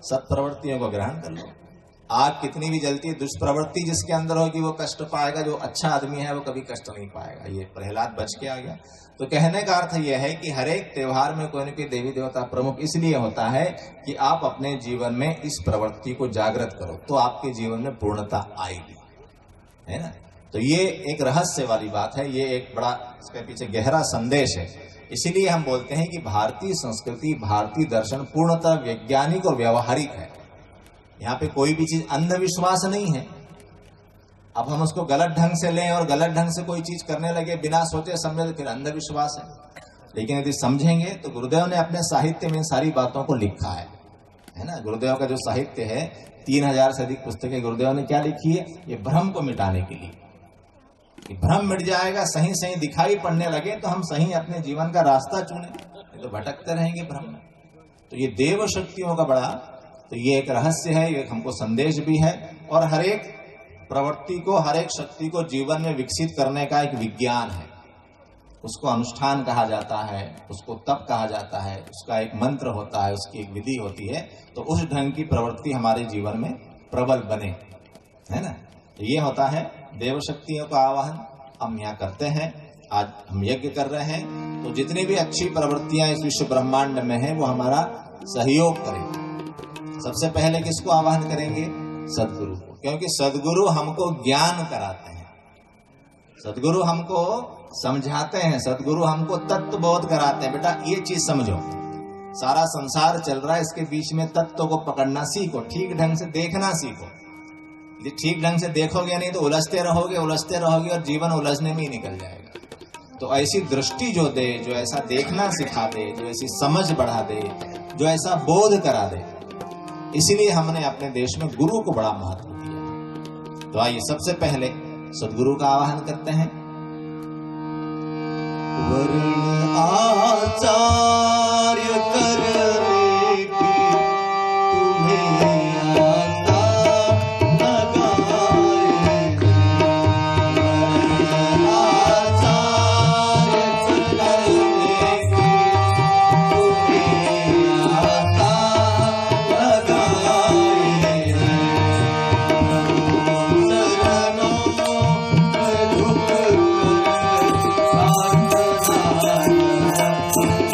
सत्प्रवृत्तियों को ग्रहण कर लो। आग कितनी भी जलती है, दुष्प्रवृत्ति जिसके अंदर होगी वो कष्ट पाएगा, जो अच्छा आदमी है वो कभी कष्ट नहीं पाएगा। ये प्रहलाद बच के आ गया। तो कहने का अर्थ यह है कि हर एक त्योहार में कोई न कोई देवी देवता प्रमुख इसलिए होता है कि आप अपने जीवन में इस प्रवृत्ति को जागृत करो, तो आपके जीवन में पूर्णता आएगी, है ना। तो ये एक रहस्य वाली बात है, ये एक बड़ा इसके पीछे गहरा संदेश है। इसीलिए हम बोलते हैं कि भारतीय संस्कृति, भारतीय दर्शन पूर्णतः वैज्ञानिक और व्यवहारिक है। यहाँ पे कोई भी चीज अंधविश्वास नहीं है। अब हम उसको गलत ढंग से लें और गलत ढंग से कोई चीज करने लगे बिना सोचे समझे तो फिर अंधविश्वास है। लेकिन यदि समझेंगे तो गुरुदेव ने अपने साहित्य में सारी बातों को लिखा है ना। गुरुदेव का जो साहित्य है, 3000 से अधिक पुस्तकें गुरुदेव ने क्या लिखी है? ये भ्रम को मिटाने के लिए। भ्रम मिट जाएगा, सही सही दिखाई पड़ने लगे तो हम सही अपने जीवन का रास्ता चुने, तो भटकते रहेंगे भ्रम में। तो ये देव शक्तियों का बड़ा, तो ये एक रहस्य है, ये हमको संदेश भी है। और हर एक प्रवृत्ति को, हर एक शक्ति को जीवन में विकसित करने का एक विज्ञान है। उसको अनुष्ठान कहा जाता है, उसको तप कहा जाता है, उसका एक मंत्र होता है, उसकी एक विधि होती है। तो उस ढंग की प्रवृत्ति हमारे जीवन में प्रबल बने, है ना। तो ये होता है देव शक्तियों का आवाहन हम यहाँ करते हैं। आज हम यज्ञ कर रहे हैं, तो जितनी भी अच्छी प्रवृत्तियां इस विश्व ब्रह्मांड में हैं वो हमारा सहयोग करें। सबसे पहले किसको आवाहन करेंगे? सदगुरु को, क्योंकि सदगुरु हमको ज्ञान कराते हैं, सदगुरु हमको समझाते हैं, सदगुरु हमको तत्व बोध कराते हैं। बेटा ये चीज समझो, सारा संसार चल रहा है, इसके बीच में तत्व को पकड़ना सीखो, ठीक ढंग से देखना सीखो। यदि ठीक ढंग से देखोगे नहीं तो उलझते रहोगे और जीवन उलझने में ही निकल जाएगा। तो ऐसी दृष्टि जो दे, जो ऐसा देखना सिखा दे, जो ऐसी समझ बढ़ा दे, जो ऐसा बोध करा दे, इसीलिए हमने अपने देश में गुरु को बड़ा महत्व दिया। तो आइए सबसे पहले सदगुरु का आवाहन करते हैं। वर्ण आचार्य करने की तुम्हें आशा लगाए, वर्ण आचार्य करने की तुम्हें आशा लगाए, शरणों में झुक कर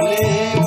ले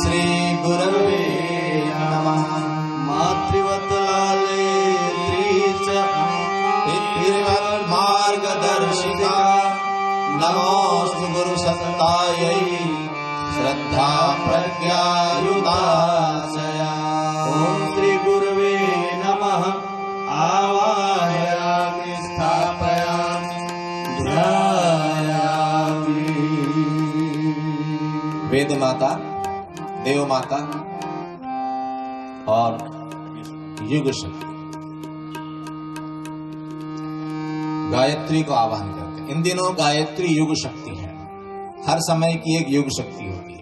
श्री गुरवे नमः। मातृवत लाले त्रिच मार्गदर्शिका नमोस्तु गुरु सत्तायै श्रद्धा प्रज्ञायुताशया। ओम श्री गुरवे नमः। आवाहयामि स्थापयामि ध्यायामि। वेद माता, देव माता और युग शक्ति गायत्री को आवाहन करते हैं। इन दिनों गायत्री युग शक्ति है। हर समय की एक युग शक्ति होती है।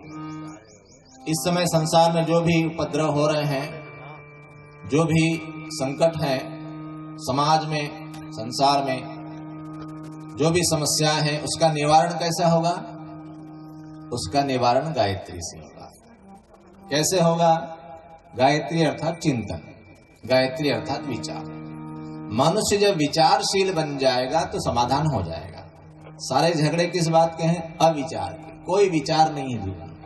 इस समय संसार में जो भी उपद्रव हो रहे हैं, जो भी संकट है समाज में, संसार में जो भी समस्याएं हैं, उसका निवारण कैसा होगा? उसका निवारण गायत्री से होगा। कैसे होगा? गायत्री अर्थात चिंतन, गायत्री अर्थात विचार। मनुष्य जब विचारशील बन जाएगा तो समाधान हो जाएगा। सारे झगड़े किस बात के हैं? अविचार के। कोई विचार नहीं है जीवन में,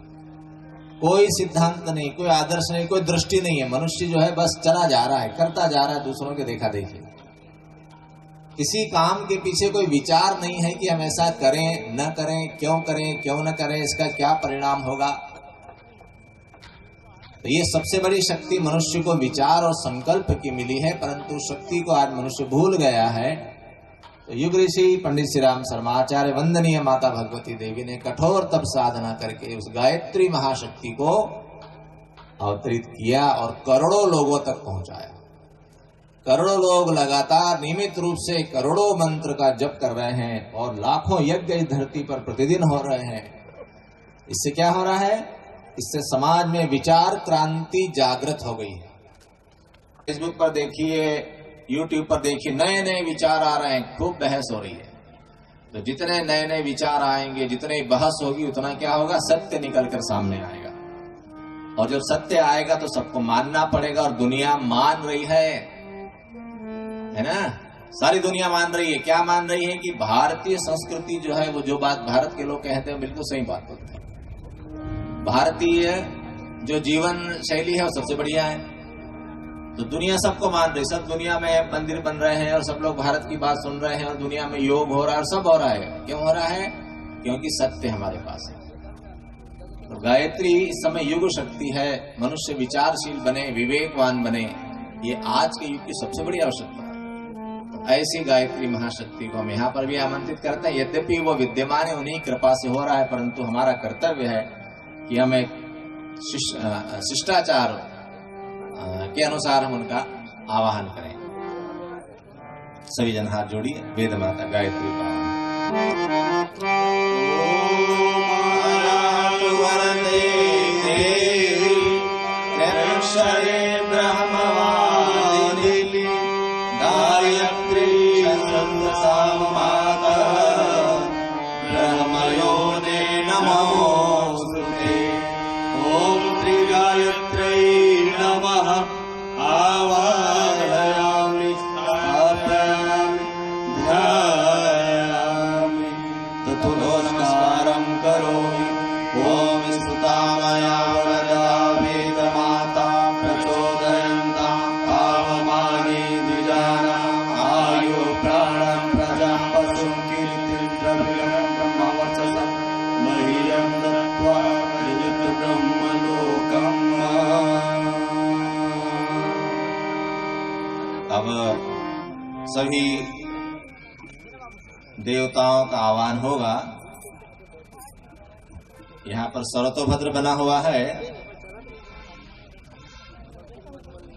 कोई सिद्धांत नहीं, कोई आदर्श नहीं, कोई दृष्टि नहीं है। मनुष्य जो है बस चला जा रहा है, करता जा रहा है, दूसरों के देखा देखी। किसी काम के पीछे कोई विचार नहीं है कि हम ऐसा करें न करें, क्यों न करें, इसका क्या परिणाम होगा। तो ये सबसे बड़ी शक्ति मनुष्य को विचार और संकल्प की मिली है, परंतु शक्ति को आज मनुष्य भूल गया है। तो युग ऋषि पंडित श्री राम शर्माचार्य वंदनीय माता भगवती देवी ने कठोर तप साधना करके उस गायत्री महाशक्ति को अवतरित किया और करोड़ों लोगों तक पहुंचाया। करोड़ों लोग लगातार नियमित रूप से करोड़ों मंत्र का जप कर रहे हैं और लाखों यज्ञ इस धरती पर प्रतिदिन हो रहे हैं। इससे क्या हो रहा है? इससे समाज में विचार क्रांति जागृत हो गई है। फेसबुक पर देखिए, यूट्यूब पर देखिए, नए नए विचार आ रहे हैं, खूब बहस हो रही है। तो जितने नए नए विचार आएंगे, जितने बहस होगी, उतना क्या होगा? सत्य निकल कर सामने आएगा। और जब सत्य आएगा तो सबको मानना पड़ेगा। और दुनिया मान रही है ना? सारी दुनिया मान रही है। क्या मान रही है? कि भारतीय संस्कृति जो है, वो जो बात भारत के लोग कहते हैं बिल्कुल सही बात होती है। भारतीय जो जीवन शैली है वो सबसे बढ़िया है। तो दुनिया सबको मान रही, सब दुनिया में मंदिर बन रहे हैं और सब लोग भारत की बात सुन रहे हैं और दुनिया में योग हो रहा है और सब हो रहा है। क्यों हो रहा है? क्योंकि सत्य हमारे पास है। तो गायत्री इस समय युग शक्ति है। मनुष्य विचारशील बने, विवेकवान बने, ये आज के युग की सबसे बड़ी आवश्यकता है। तो ऐसी गायत्री महाशक्ति को हम यहाँ पर भी आमंत्रित करते हैं। यद्यपि वो विद्यमान है, उन्हीं कृपा से हो रहा है, परंतु हमारा कर्तव्य है कि हम एक शिष्टाचार के अनुसार हम उनका आवाहन करें। सभी जन हाथ जोड़िए, वेद माता गायत्री का ब्रह्मवादिनी गायत्री माता ब्रह्मयोने नमोस्तुते। ओम त्रिगायत्र्यै नमः। आवाहयामि स्थापयामि ध्यायामि। ततो नमस्कारं करोमि। ओम स्तुतामया वरदा वेदमाता प्रचोदयन्तां काममागे द्विजानाम् आयु प्राणं प्रजां पशुं कीर्तिं द्रव्यं ब्रह्मवर्चसं मह्यं दत्त्वा निजत ब्रह्मलोकम्। अब सभी देवताओं का आह्वान होगा। यहाँ पर सरतोभद्र बना हुआ है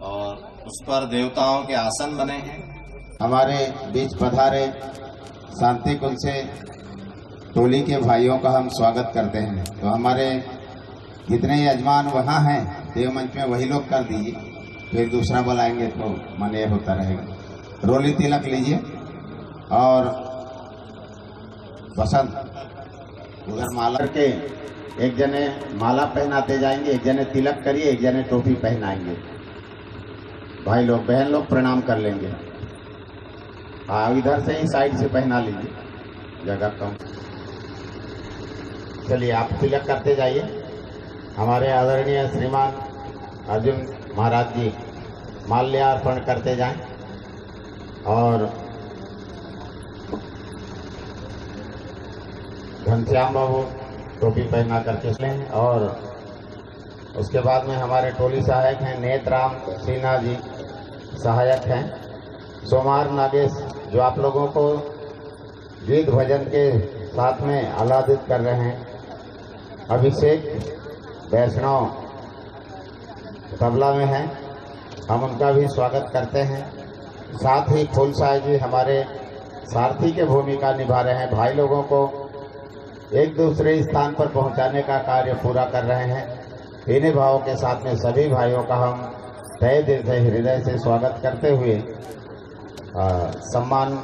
और उस पर देवताओं के आसन बने हैं। हमारे बीच पधारे शांति कुल से टोली के भाइयों का हम स्वागत करते हैं। तो हमारे जितने यजमान वहाँ हैं देव मंच में, वही लोग कर दीजिए, फिर दूसरा बुलाएंगे तो मन ये होता रहेगा। रोली तिलक लीजिए और बसंत उधर माला के एक जने माला पहनाते जाएंगे, एक जने तिलक करिए, एक जने टोपी पहनाएंगे। भाई लोग बहन लोग प्रणाम कर लेंगे। हाँ, इधर से ही साइड से पहना लीजिए, जगह कम। चलिए आप तिलक करते जाइए। हमारे आदरणीय श्रीमान अर्जुन महाराज जी माल्यार्पण करते जाएं और घनश्याम बाबू टोपी पहना करके लें। और उसके बाद में हमारे टोली सहायक हैं नेतराम सिन्हा जी सहायक हैं। सोमार नागेश जो आप लोगों को गीत भजन के साथ में आह्लादित कर रहे हैं। अभिषेक वैष्णव तबला में हैं, हम उनका भी स्वागत करते हैं। साथ ही फूल साय जी हमारे सारथी के भूमिका निभा रहे हैं, भाई लोगों को एक दूसरे स्थान पर पहुंचाने का कार्य पूरा कर रहे हैं। इन्हीं भावों के साथ में सभी भाइयों का हम तहे दिल से हृदय से स्वागत करते हुए सम्मान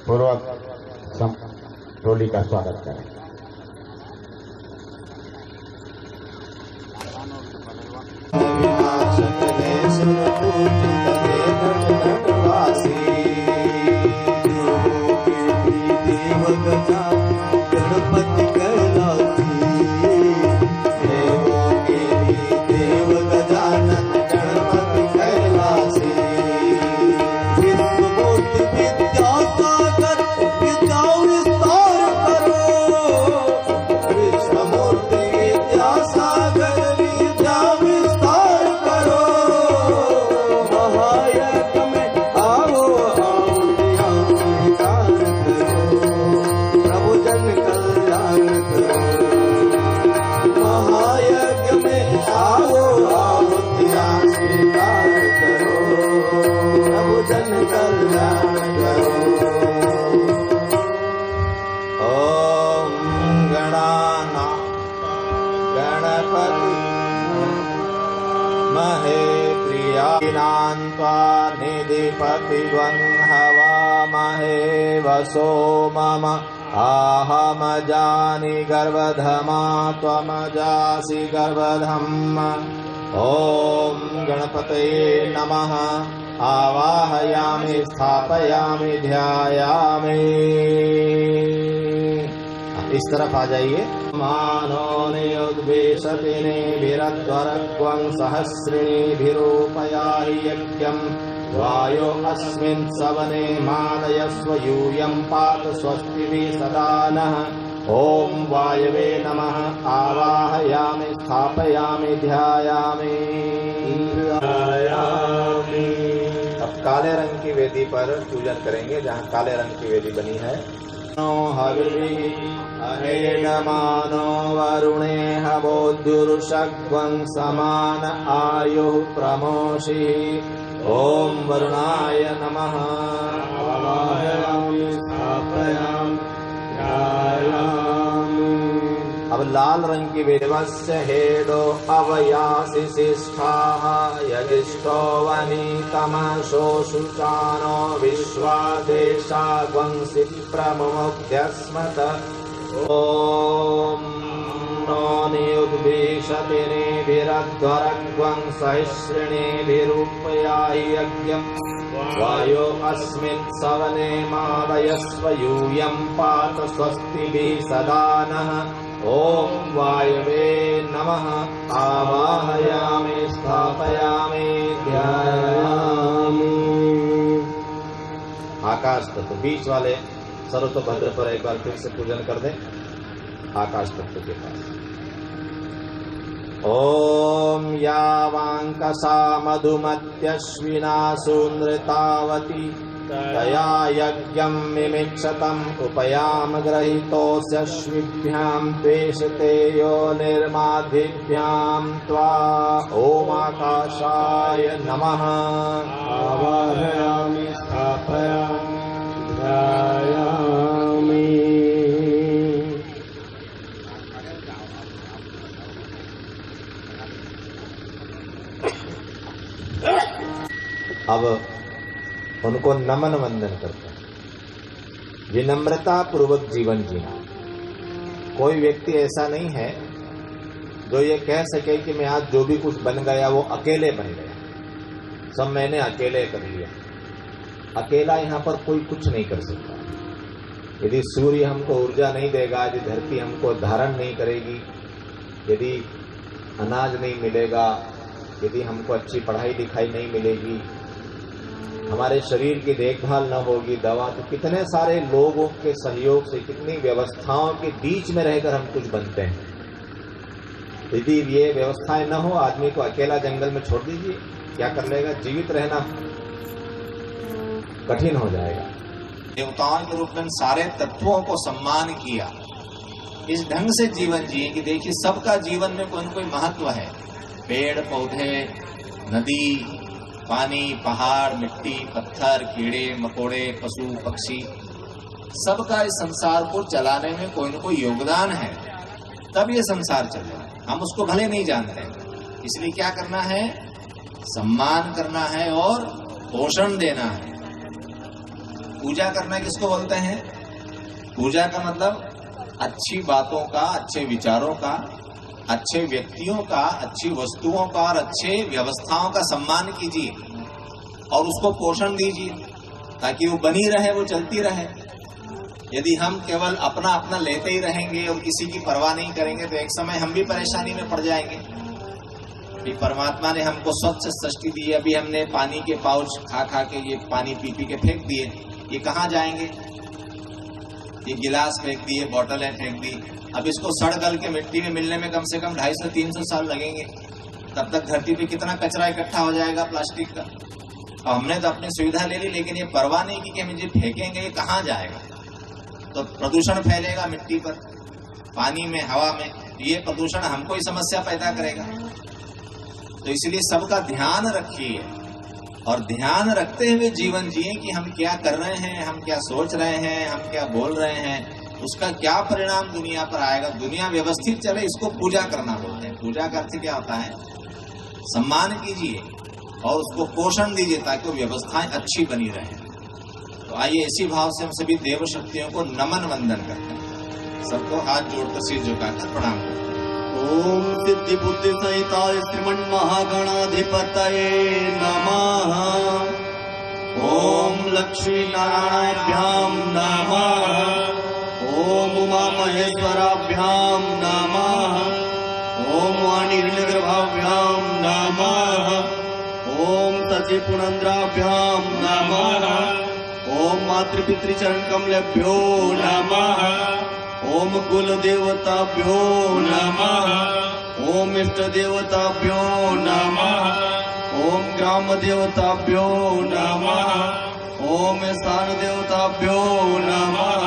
पूर्वक टोली का स्वागत करें। गणपति कैलासी देवों के भी देव गजानन गणपति कैलासी विश्वमूर्ति विद्यासागर विद्या विस्तार करो विश्वमूर्ति विद्यासागर विद्या विस्तार करो महायज्ञ में आओ आओ स्वीकार करो प्रभु जन कल्याण करो महायज्ञ में आओ आहुतियाँ स्वीकार करो प्रभु जन कल्याण करो। ओम गणानां गणपति महे प्रियानान्त्वा निधिपतिवन् हवामहे वसो मम आहमजानि गर्भधमा त्वमजासि गर्भधम्। ॐ गणपतये नमः। आवाहयामि स्थापयामि ध्यायामि। इस तरफ आ जाइए। मानो नियुद्वेशति निभिरध्वरग्वं सहस्रिणीभिरूपयाहि यज्ञम् वायो अस्मिन् सवने मादयस्व यूयं पातु स्वस्तिभिः सदा नः। ॐ वायवे नमः। आवाहयामि स्थापयामि ध्यायामि। अब काले रंग की वेदी पर पूजन करेंगे, जहाँ काले रंग की वेदी बनी है। अहेडमानो वरुणे हवोद्युर्षग्वं समान आयुः प्रमोषि। ओम वरुणाय नमः। अब लाल रंग की वेदवस्य हेडो अवयासि शिष्ठाः यजिष्ठो वनीतमशो शुचानो विश्वादेशा वंशि प्रमुमुध्यस्मत। ओम नो नियुद्वेशति निभिरध्वरग्वं सहस्रिणीभिरूपयाहि यज्ञम् वायो अस्मिन् सवने मादयस्व यूयं पात स्वस्तिभिः सदा नः। ॐ वायवे नमः। आवाहयामि स्थापयामि ध्यायामि। आकाश तत्व बीच वाले सर्वतोभद्र पर एक बार फिर से पूजन कर दें। आकाश तत्व के पास ओम यावांकसा मधुमत्यश्विना सुनृतावती तया यज्ञं मिमिक्षतम् उपयाम ग्रहीतोऽस्यश्विभ्यां द्वेषते यो निर्माधिभ्यां त्वा। ओमाकाशाय नमः। आवाहयामि स्थापयामि ध्यायामि। अब उनको नमन वंदन करते हैं। विनम्रता पूर्वक जीवन जीना। कोई व्यक्ति ऐसा नहीं है जो ये कह सके कि मैं आज जो भी कुछ बन गया वो अकेले बन गया, सब मैंने अकेले कर लिया। अकेला यहाँ पर कोई कुछ नहीं कर सकता। यदि सूर्य हमको ऊर्जा नहीं देगा, यदि धरती हमको धारण नहीं करेगी, यदि अनाज नहीं मिलेगा, यदि हमको अच्छी पढ़ाई लिखाई नहीं मिलेगी, हमारे शरीर की देखभाल न होगी, दवा, तो कितने सारे लोगों के सहयोग से, कितनी व्यवस्थाओं के बीच में रहकर हम कुछ बनते हैं। यदि ये व्यवस्थाएं न हो, आदमी को अकेला जंगल में छोड़ दीजिए, क्या कर लेगा? जीवित रहना कठिन हो जाएगा। देवताओं के रूप में सारे तत्वों को सम्मान किया, इस ढंग से जीवन जिए कि देखिए सबका जीवन में कोई न कोई महत्व है। पेड़ पौधे, नदी, पानी, पहाड़, मिट्टी, पत्थर, कीड़े मकोड़े, पशु पक्षी, सबका इस संसार को चलाने में कोई न कोई योगदान है, तब ये संसार चल रहा है। हम उसको भले नहीं जानते, इसलिए क्या करना है? सम्मान करना है और पोषण देना है। पूजा करना किसको बोलते हैं? पूजा का मतलब अच्छी बातों का, अच्छे विचारों का, अच्छे व्यक्तियों का, अच्छी वस्तुओं का और अच्छे व्यवस्थाओं का सम्मान कीजिए और उसको पोषण दीजिए ताकि वो बनी रहे, वो चलती रहे। यदि हम केवल अपना अपना लेते ही रहेंगे और किसी की परवाह नहीं करेंगे तो एक समय हम भी परेशानी में पड़ जाएंगे। कि परमात्मा ने हमको स्वच्छ सृष्टि दी, अभी हमने पानी के पाउच खा खा के, ये पानी पी पी के फेंक दिए, ये कहाँ जाएंगे? ये गिलास फेंक दिए, बोतलें फेंक दी, अब इसको सड़ गल के मिट्टी में मिलने में कम से कम 250-300 साल लगेंगे। तब तक धरती पे कितना कचरा इकट्ठा हो जाएगा प्लास्टिक का। और हमने तो अपनी सुविधा ले ली, लेकिन ये परवाह नहीं की कि हम ये फेंकेंगे, ये कहाँ जाएगा? तो प्रदूषण फैलेगा मिट्टी पर, पानी में, हवा में। ये प्रदूषण हमको ही समस्या पैदा करेगा। तो इसलिए सबका ध्यान रखिए और ध्यान रखते हुए जीवन जिए कि हम क्या कर रहे हैं, हम क्या सोच रहे हैं, हम क्या बोल रहे हैं, उसका क्या परिणाम दुनिया पर आएगा। दुनिया व्यवस्थित चले, इसको पूजा करना बोलते हैं। पूजा का अर्थ क्या होता है? सम्मान कीजिए और उसको पोषण दीजिए ताकि वो व्यवस्थाएं अच्छी बनी रहें। तो आइए इसी भाव से हम सभी देव शक्तियों को नमन वंदन करते हैं। सबको हाथ जोड़कर सिर झुकाकर प्रणाम करते हैं। ओम सिद्धि बुद्धि सहिताय श्रीमन महागणाधिपतये नमः। ओम लक्ष्मी नारायणाभ्याम नमः। ओम उमा महेश्वराभ्याम नमः। ओम वाणी हिरण्यगर्भाभ्याम नमः। ओम सचि पुनंद्राभ्याम नमः। ओम मातृपितृचरण कमलेभ्यो नमः। ओम कुल देवताभ्यो नमः। ओम इष्ट देवताभ्यो नमः। ओम ग्राम देवताभ्यो नमः। ओम स्थान देवताभ्यो नमः।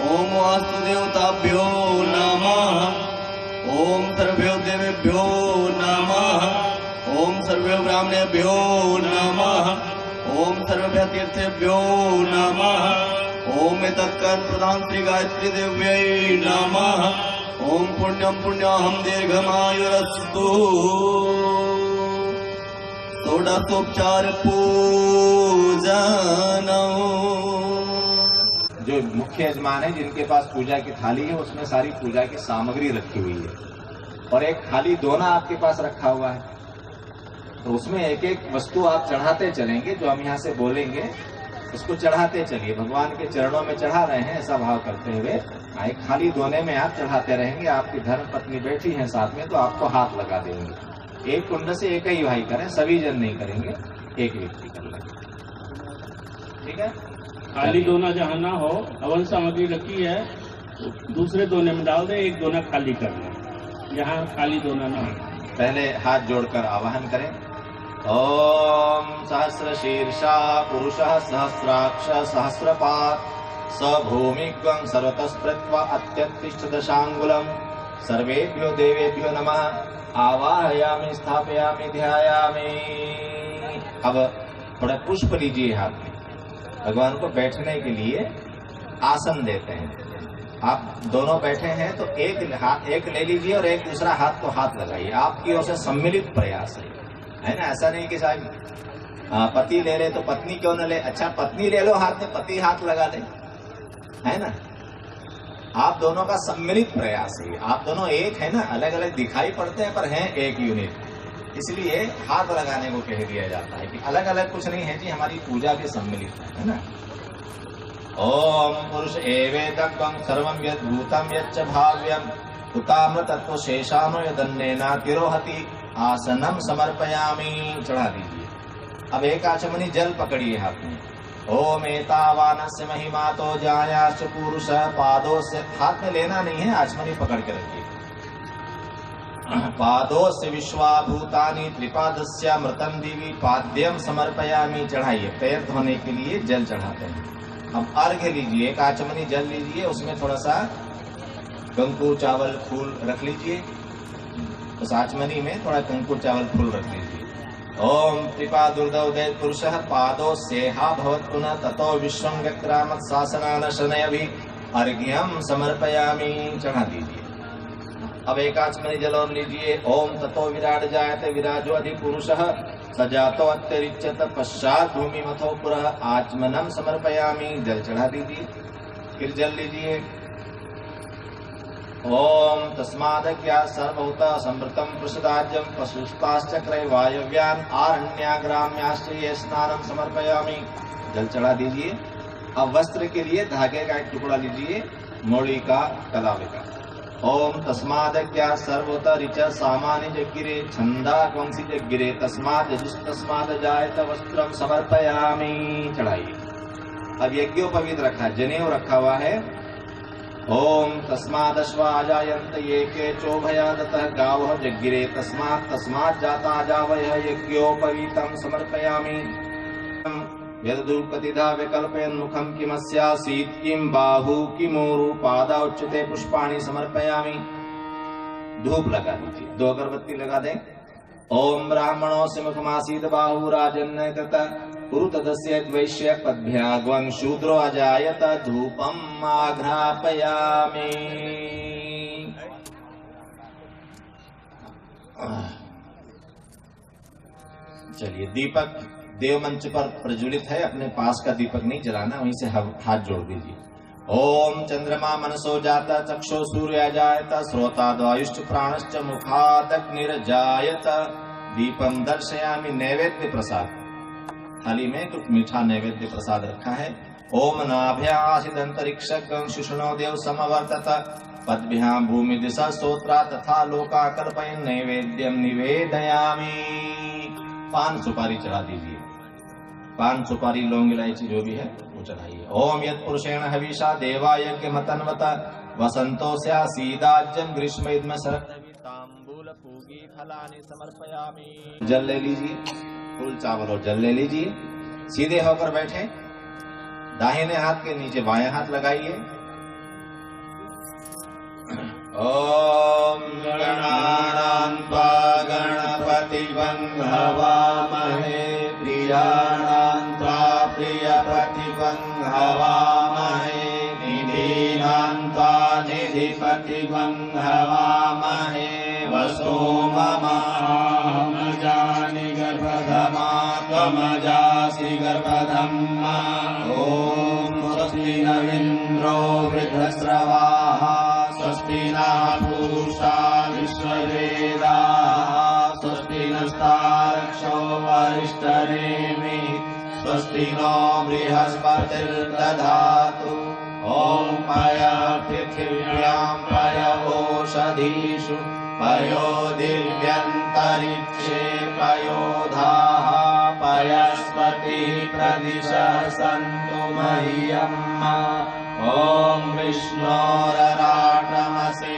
ओम वास्तु देवताभ्यो नमः। ओम सर्वेभ्यो देवेभ्यो नमः। ओम सर्वेभ्यो ब्राह्मणेभ्यो नमः। ओम सर्वेभ्यः तीर्थेभ्यो नमः। ओम तत्कर्म प्रधान श्री गायत्री देव्यै नमः। ओम पुण्यम पुण्याहम दीर्घमायुरस्तु। षोडशोपचार पूजन। जो मुख्य यजमान है, जिनके पास पूजा की थाली है, उसमें सारी पूजा की सामग्री रखी हुई है और एक खाली दोना आपके पास रखा हुआ है। तो उसमें एक एक वस्तु आप चढ़ाते चलेंगे, जो हम यहाँ से बोलेंगे उसको चढ़ाते चलिए। भगवान के चरणों में चढ़ा रहे हैं ऐसा भाव करते हुए एक खाली दोने में आप चढ़ाते रहेंगे। आपकी धर्म पत्नी बैठी है साथ में तो आपको हाथ लगा देंगे। एक कुंड से एक ही भाई करें, सभी जन नहीं करेंगे, एक व्यक्ति कर लेंगे। ठीक है? खाली दोना जहाँ ना हो, हवन सामग्री रखी है तो दूसरे दोने में डाल दे, एक दोना खाली कर ले, जहाँ खाली दोना ना हो। पहले हाथ जोड़कर आवाहन करें। ओम सहस्र शीर्षा पुरुषः सहस्राक्ष सहस्रपात् स भूमिग्वं सर्वतस्पृत्वा अत्यत्तिष्ठ दशांगुलम। सर्वेभ्यो देवेभ्यो नमः। आवाहयामि स्थापयामि ध्यायामि। अब थोड़ा पुष्प लीजिए हाथ में, भगवान को बैठने के लिए आसन देते हैं। आप दोनों बैठे हैं तो एक ले लीजिए और एक दूसरा हाथ को हाथ लगाइए। आपकी ओर से सम्मिलित प्रयास है ना? ऐसा नहीं कि साहब पति ले ले तो पत्नी क्यों न ले। अच्छा, पत्नी ले लो हाथ में, पति हाथ लगा दे, है ना? आप दोनों का सम्मिलित प्रयास है। आप दोनों एक है ना, अलग अलग दिखाई पड़ते हैं पर हैं एक यूनिट, इसलिए हाथ लगाने को कह दिया जाता है कि अलग अलग कुछ नहीं है जी, हमारी पूजा भी सम्मिलित है ना? ओम पुरुष एवेदं सर्वं यद्भूतं यच्च भाव्यं उतामृतत्व शेषानो यदन्नेना तिरोहति आसनम समर्पयामि। चढ़ा दीजिए। अब एक आचमनी जल पकड़िए हाथ में। ओम एतावानस्य महिमा तो जायाश्च पुरुष पादों से, हाथ में लेना नहीं है, आचमनी पकड़ के रखिए। पादों से विश्वाभूतानि त्रिपादस्य मृतम दिवी पाद्यम समर्पयामि। चढ़ाइए। पैर धोने के लिए जल चढ़ाते हैं। अब अर्घ्य लीजिए। एक आचमनी जल लीजिए, उसमें थोड़ा सा कंकु चावल फूल रख लीजिए। उस आचमनी में थोड़ा कंकु चावल फूल रख लीजिए। ओम त्रिपा दुर्दोदय पुरुष पादो सेहा भवत पुनः ततो विश्वं व्यक्रामत शासनान शनयभि अर्घ्यम समर्पयामि। चढ़ा दीजिए। अब एक आचमनी जल और लीजिए। ओम ततो विराट जायते विराजो अधिपुरुषः सजातो अत्यरिच्यत पश्चात भूमि मथो पुरः आचमनम समर्पयामि। जल चढ़ा दीजिए। फिर जल लीजिए। ओम तस्मादज्ञा सर्वभूत संवृतम पृषदाज्यम पशुष्पाश्चक्रे वायव्यान आरण्याग्राम्याश्च ये स्नानम समर्पयामि। जल चढ़ा दीजिए। अब वस्त्र के लिए धागे का एक टुकड़ा लीजिए, मोड़ी का, कलावे का। ओम तस्मादज्ञा सर्वोत ऋच सामान्य जगिरे छंदा कौंसी जगिरे तस्माद तस्माद जायत वस्त्रम समर्पयामि। चढ़ाइए। अब यज्ञोपवीत रखा, जनेऊ रखा हुआ है। ओम तस्मादश्वा जायन्त ये के चोभयादतः गावः जगिरे तस्मात् तस्मात् जाता जावयः यज्ञोपवीतं समर्पयामि। यदुपतिधा विकल्पयन् मुखं किमस्यासीत् किं बाहु किमोरु पादा उच्यते पुष्पाणि समर्पयामि। धूप लगा दीजिए। 2 अगरबत्ती लगा दें। ओम ब्राह्मणों से मुखमासीद बाहु राजन्य तथा कुरु तदस्य द्वैश्य पद्भ्याग्वं शूद्रो अजायत धूपम आघ्रापयामि। चलिए। दीपक देव मंच पर प्रज्वलित है, अपने पास का दीपक नहीं जलाना, वहीं से हाथ जोड़ दीजिए। ओम चंद्रमा मनसो जाता चक्षो सूर्य जायत श्रोता द्वायुश्च प्राणश्च मुखादग्निर्जायत दीपम दर्शयामि। नैवेद्य प्रसाद, थाली में कुछ मीठा नैवेद्य प्रसाद रखा है। ओम नाभ्यासिदंतरिक्षं शिशुनो देव समवर्तत पद्भ्याम भूमि दिशा स्तोत्रा तथा लोका कल्पयन् नैवेद्यम निवेदयामि। पान सुपारी चढ़ा दीजिए। पान सुपारी लौंग इलायची जो भी है वो चढ़ाइए। ओम यत् पुरुषेण हविषा देवा यज्ञ मतन्वत वसंतो स्यासीदाज्यं ग्रीष्म इद्म शरदवि तांबूल पूगी फलानि समर्पयामि। जल ले लीजिए। फूल चावल और जल ले लीजिए। सीधे होकर बैठे। दाहिने हाथ के नीचे बायां हाथ लगाइए। ओम गणानां त्वा गणपतिं हवामहे प्रियाणां त्वा प्रियपतिं हवामहे निधीनां त्वा निधिपतिं हवामहे वसो ममामजानि गर्भधमा त्वमजासि गर्भधम्मा। ओम स्वस्ति न इन्द्रो वृद्धस्रवाः स्वस्ति नः पूषा विश्ववेदाः स्वस्ति नस्तार्क्ष्यो वरिष्ठनेमि स्वस्ति नो बृहस्पतिर्दधातु। ओम पयः पृथिव्यां पय ओषधीषु पयो दिव्यन्तरिक्षे पयोधाः पयस्पतिः प्रदिशः सन्तु मह्यम्। ओम विष्णोरराटमसि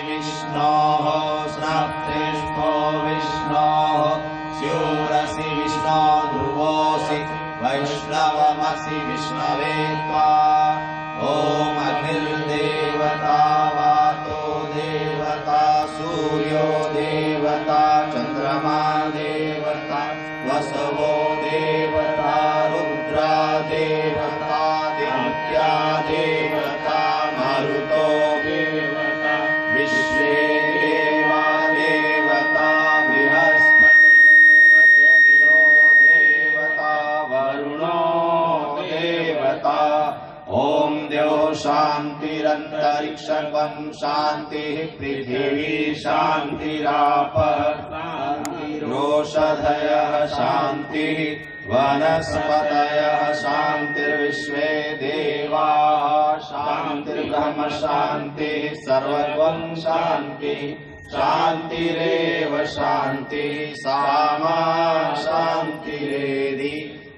विष्णोः स्नप्तिष्ठो विष्णोः स्यूरसि विष्णो ध्रुवोऽसि वैष्णवमसि विष्णवे त्वा। ओम अग्निर्देवता वातो देवता सूर्यो देवता चंद्रमा देवता वसवो देवता रुद्रा देवता दित्या देवता मरुतो देवता विश्वे देवा देवता बृहस्पतिर्देवो देवता वरुणो देवता। ओम द्यौ शांतिरंतरिक्षं शांतिः पृथिवी शांतिरापः शांतिरोषधयः शांतिः वनस्पतयः शान्तिर्विश्वे देवाः शान्तिर्ब्रह्म शान्तिः सर्वं शान्तिः शान्तिरेव शान्तिः सामा शान्तिरेधि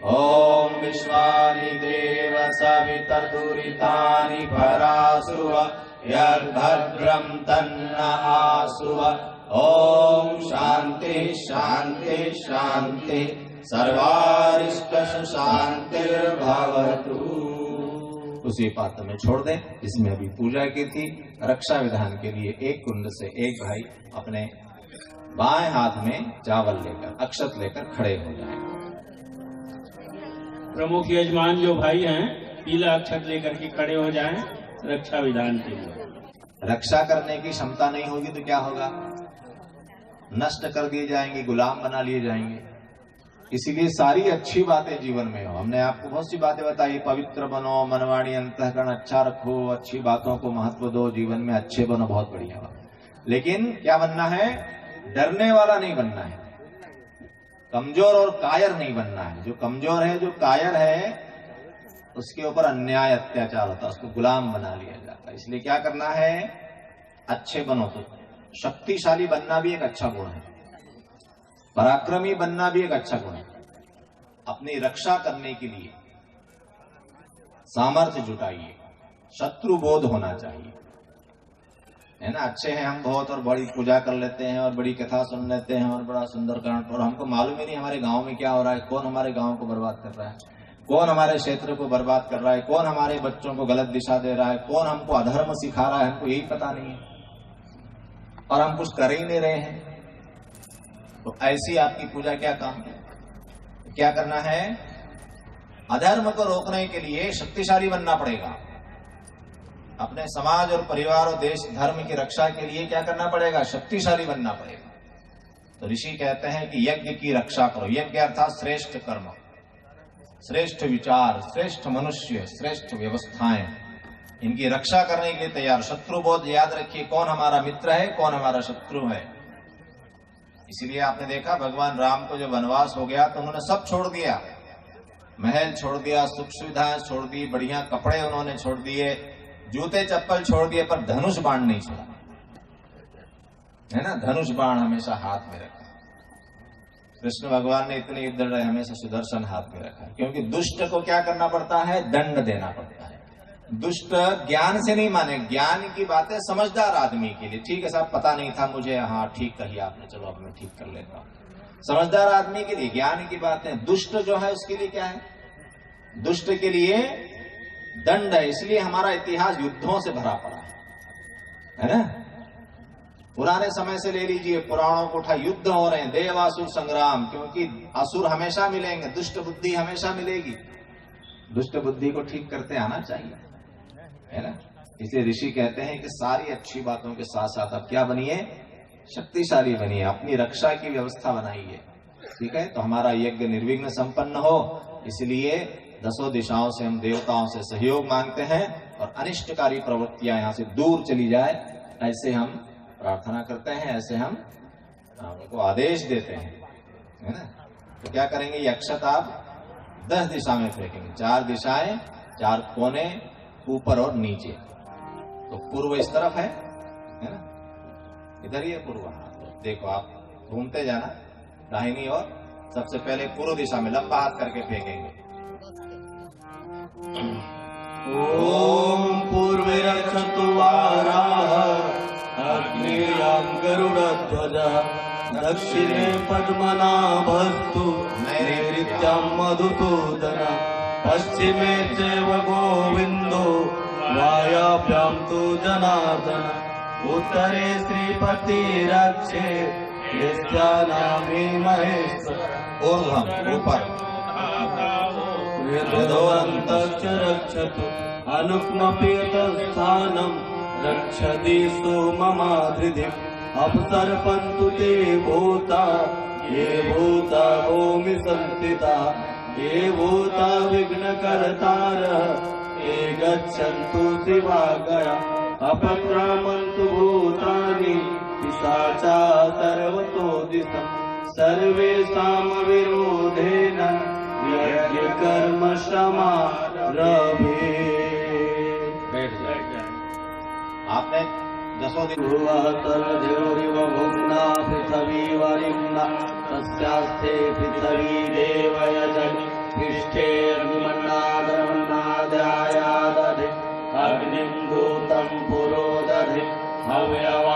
ॐ विश्वानि देव सवितर्दुरितानि परासुव यद्भद्रं तन्न आसुव ॐ शान्ति शान्ति शान्ति सर्वारिष्टं शान्तिर्भवतु। उसी पात्र में छोड़ दें जिसमें अभी पूजा की थी। रक्षा विधान के लिए एक कुंड से एक भाई अपने बाएं हाथ में चावल लेकर अक्षत लेकर खड़े हो जाएं। प्रमुख यजमान जो भाई हैं पीला अक्षत लेकर के खड़े हो जाएं रक्षा विधान के लिए। रक्षा करने की क्षमता नहीं होगी तो क्या होगा? नष्ट कर दिए जाएंगे, गुलाम बना लिए जाएंगे। इसीलिए सारी अच्छी बातें जीवन में हो। हमने आपको बहुत सी बातें बताई, पवित्र बनो, मनवाणी अंतःकरण अच्छा रखो, अच्छी बातों को महत्व दो, जीवन में अच्छे बनो, बहुत बढ़िया बात। लेकिन क्या बनना है? डरने वाला नहीं बनना है, कमजोर और कायर नहीं बनना है। जो कमजोर है, जो कायर है, उसके ऊपर अन्याय अत्याचार होता है, उसको गुलाम बना लिया जाता है। इसलिए क्या करना है? अच्छे बनो। तो शक्तिशाली बनना भी एक अच्छा गुण है, पराक्रमी बनना भी एक अच्छा गुण है। अपनी रक्षा करने के लिए सामर्थ्य जुटाइए, शत्रु बोध होना चाहिए, है ना। अच्छे हैं हम बहुत और बड़ी पूजा कर लेते हैं और बड़ी कथा सुन लेते हैं और बड़ा सुंदरकांड, और हमको मालूम ही नहीं हमारे गांव में क्या हो रहा है, कौन हमारे गांव को बर्बाद कर रहा है, कौन हमारे क्षेत्र को बर्बाद कर रहा है, कौन हमारे बच्चों को गलत दिशा दे रहा है, कौन हमको अधर्म सिखा रहा है, हमको यही पता नहीं है और हम कुछ कर ही नहीं रहे हैं। तो ऐसी आपकी पूजा क्या काम है? क्या करना है? अधर्म को रोकने के लिए शक्तिशाली बनना पड़ेगा। अपने समाज और परिवार और देश धर्म की रक्षा के लिए क्या करना पड़ेगा? शक्तिशाली बनना पड़ेगा। तो ऋषि कहते हैं कि यज्ञ की रक्षा करो। यज्ञ अर्थात श्रेष्ठ कर्म, श्रेष्ठ विचार, श्रेष्ठ मनुष्य, श्रेष्ठ व्यवस्थाएं, इनकी रक्षा करने के लिए तैयार। शत्रु बोध याद रखिए, कौन हमारा मित्र है, कौन हमारा शत्रु है। इसीलिए आपने देखा भगवान राम को जब वनवास हो गया तो उन्होंने सब छोड़ दिया, महल छोड़ दिया, सुख सुविधाएं छोड़ दी, बढ़िया कपड़े उन्होंने छोड़ दिए, जूते चप्पल छोड़ दिए, पर धनुष बाण नहीं छोड़ा, है ना। धनुष बाण हमेशा हाथ में रखा। कृष्ण भगवान ने इतने युद्ध लड़े, हमेशा सुदर्शन हाथ में रखा, क्योंकि दुष्ट को क्या करना पड़ता है? दंड देना पड़ता है। दुष्ट ज्ञान से नहीं माने, ज्ञान की बातें समझदार आदमी के लिए। ठीक है साहब, पता नहीं था मुझे, हाँ ठीक कही आपने, चलो अब मैं ठीक कर लेता हूं। समझदार आदमी के लिए ज्ञान की बातें। दुष्ट जो है उसके लिए क्या है? दुष्ट के लिए दंड है। इसलिए हमारा इतिहास युद्धों से भरा पड़ा है ना। पुराने समय से ले लीजिए, पुराणों को उठा, युद्ध हो रहे हैं, देवासुर संग्राम, क्योंकि असुर हमेशा मिलेंगे, दुष्ट बुद्धि हमेशा मिलेगी। दुष्ट बुद्धि को ठीक करते आना चाहिए, है ना। इसे ऋषि कहते हैं कि सारी अच्छी बातों के साथ साथ अब क्या बनिए? शक्तिशाली बनिए, अपनी रक्षा की व्यवस्था बनाइए। ठीक है, तो हमारा यज्ञ निर्विघ्न संपन्न हो, इसलिए दसों दिशाओं से हम देवताओं से सहयोग मांगते हैं और अनिष्टकारी प्रवृत्तियां यहाँ से दूर चली जाए, ऐसे हम प्रार्थना करते हैं, ऐसे हम उनको आदेश देते हैं, है ना। तो क्या करेंगे? ये अक्षत आप 10 दिशा में फेंकेंगे, 4 दिशाएं, 4 कोने, ऊपर और नीचे। तो पूर्व इस तरफ है ना, इधर ही है पूर्व। देखो आप घूमते जाना दाहिनी ओर, सबसे पहले पूर्व दिशा में लंबा हाथ करके फेंकेंगे। ओम पूर्वे रक्षतु वाराह अग्नियां गरुडध्वजा दक्षिणे पद्मनाभस्तु नैऋत्यां मधुसूदन पश्चिमे चैव गोविन्दो वायाभ्यां तु जनार्दन उत्तरे श्रीपतिरक्षे ईशानामि महेश्वर। ऊर्ध्वम् ऊपर, हृदोऽन्तश्च रक्षतु अनुक्नपि तत्स्थानं रक्षति ममाधृतिम् अपसर्पन्तु ते भूता ये भूता भूमि संस्थिता ये भूता विघ्नकर्तारः ये गच्छन्तु शिवागया अपक्रामन्तु भूतानि पिशाचा सर्वतो दिशम् सर्वेषां विरोधेन कर्म समारभे। बैठ जाए। आपने 10 दिन भुवतरधिरिव भुम्ना पृथ्वी वरिम्ना तस्यास्ते पृथ्वी देवयजन पृष्ठे अग्निमन्नादमन्नादायादधे अग्निं दूतं पुरोदधे हव्यव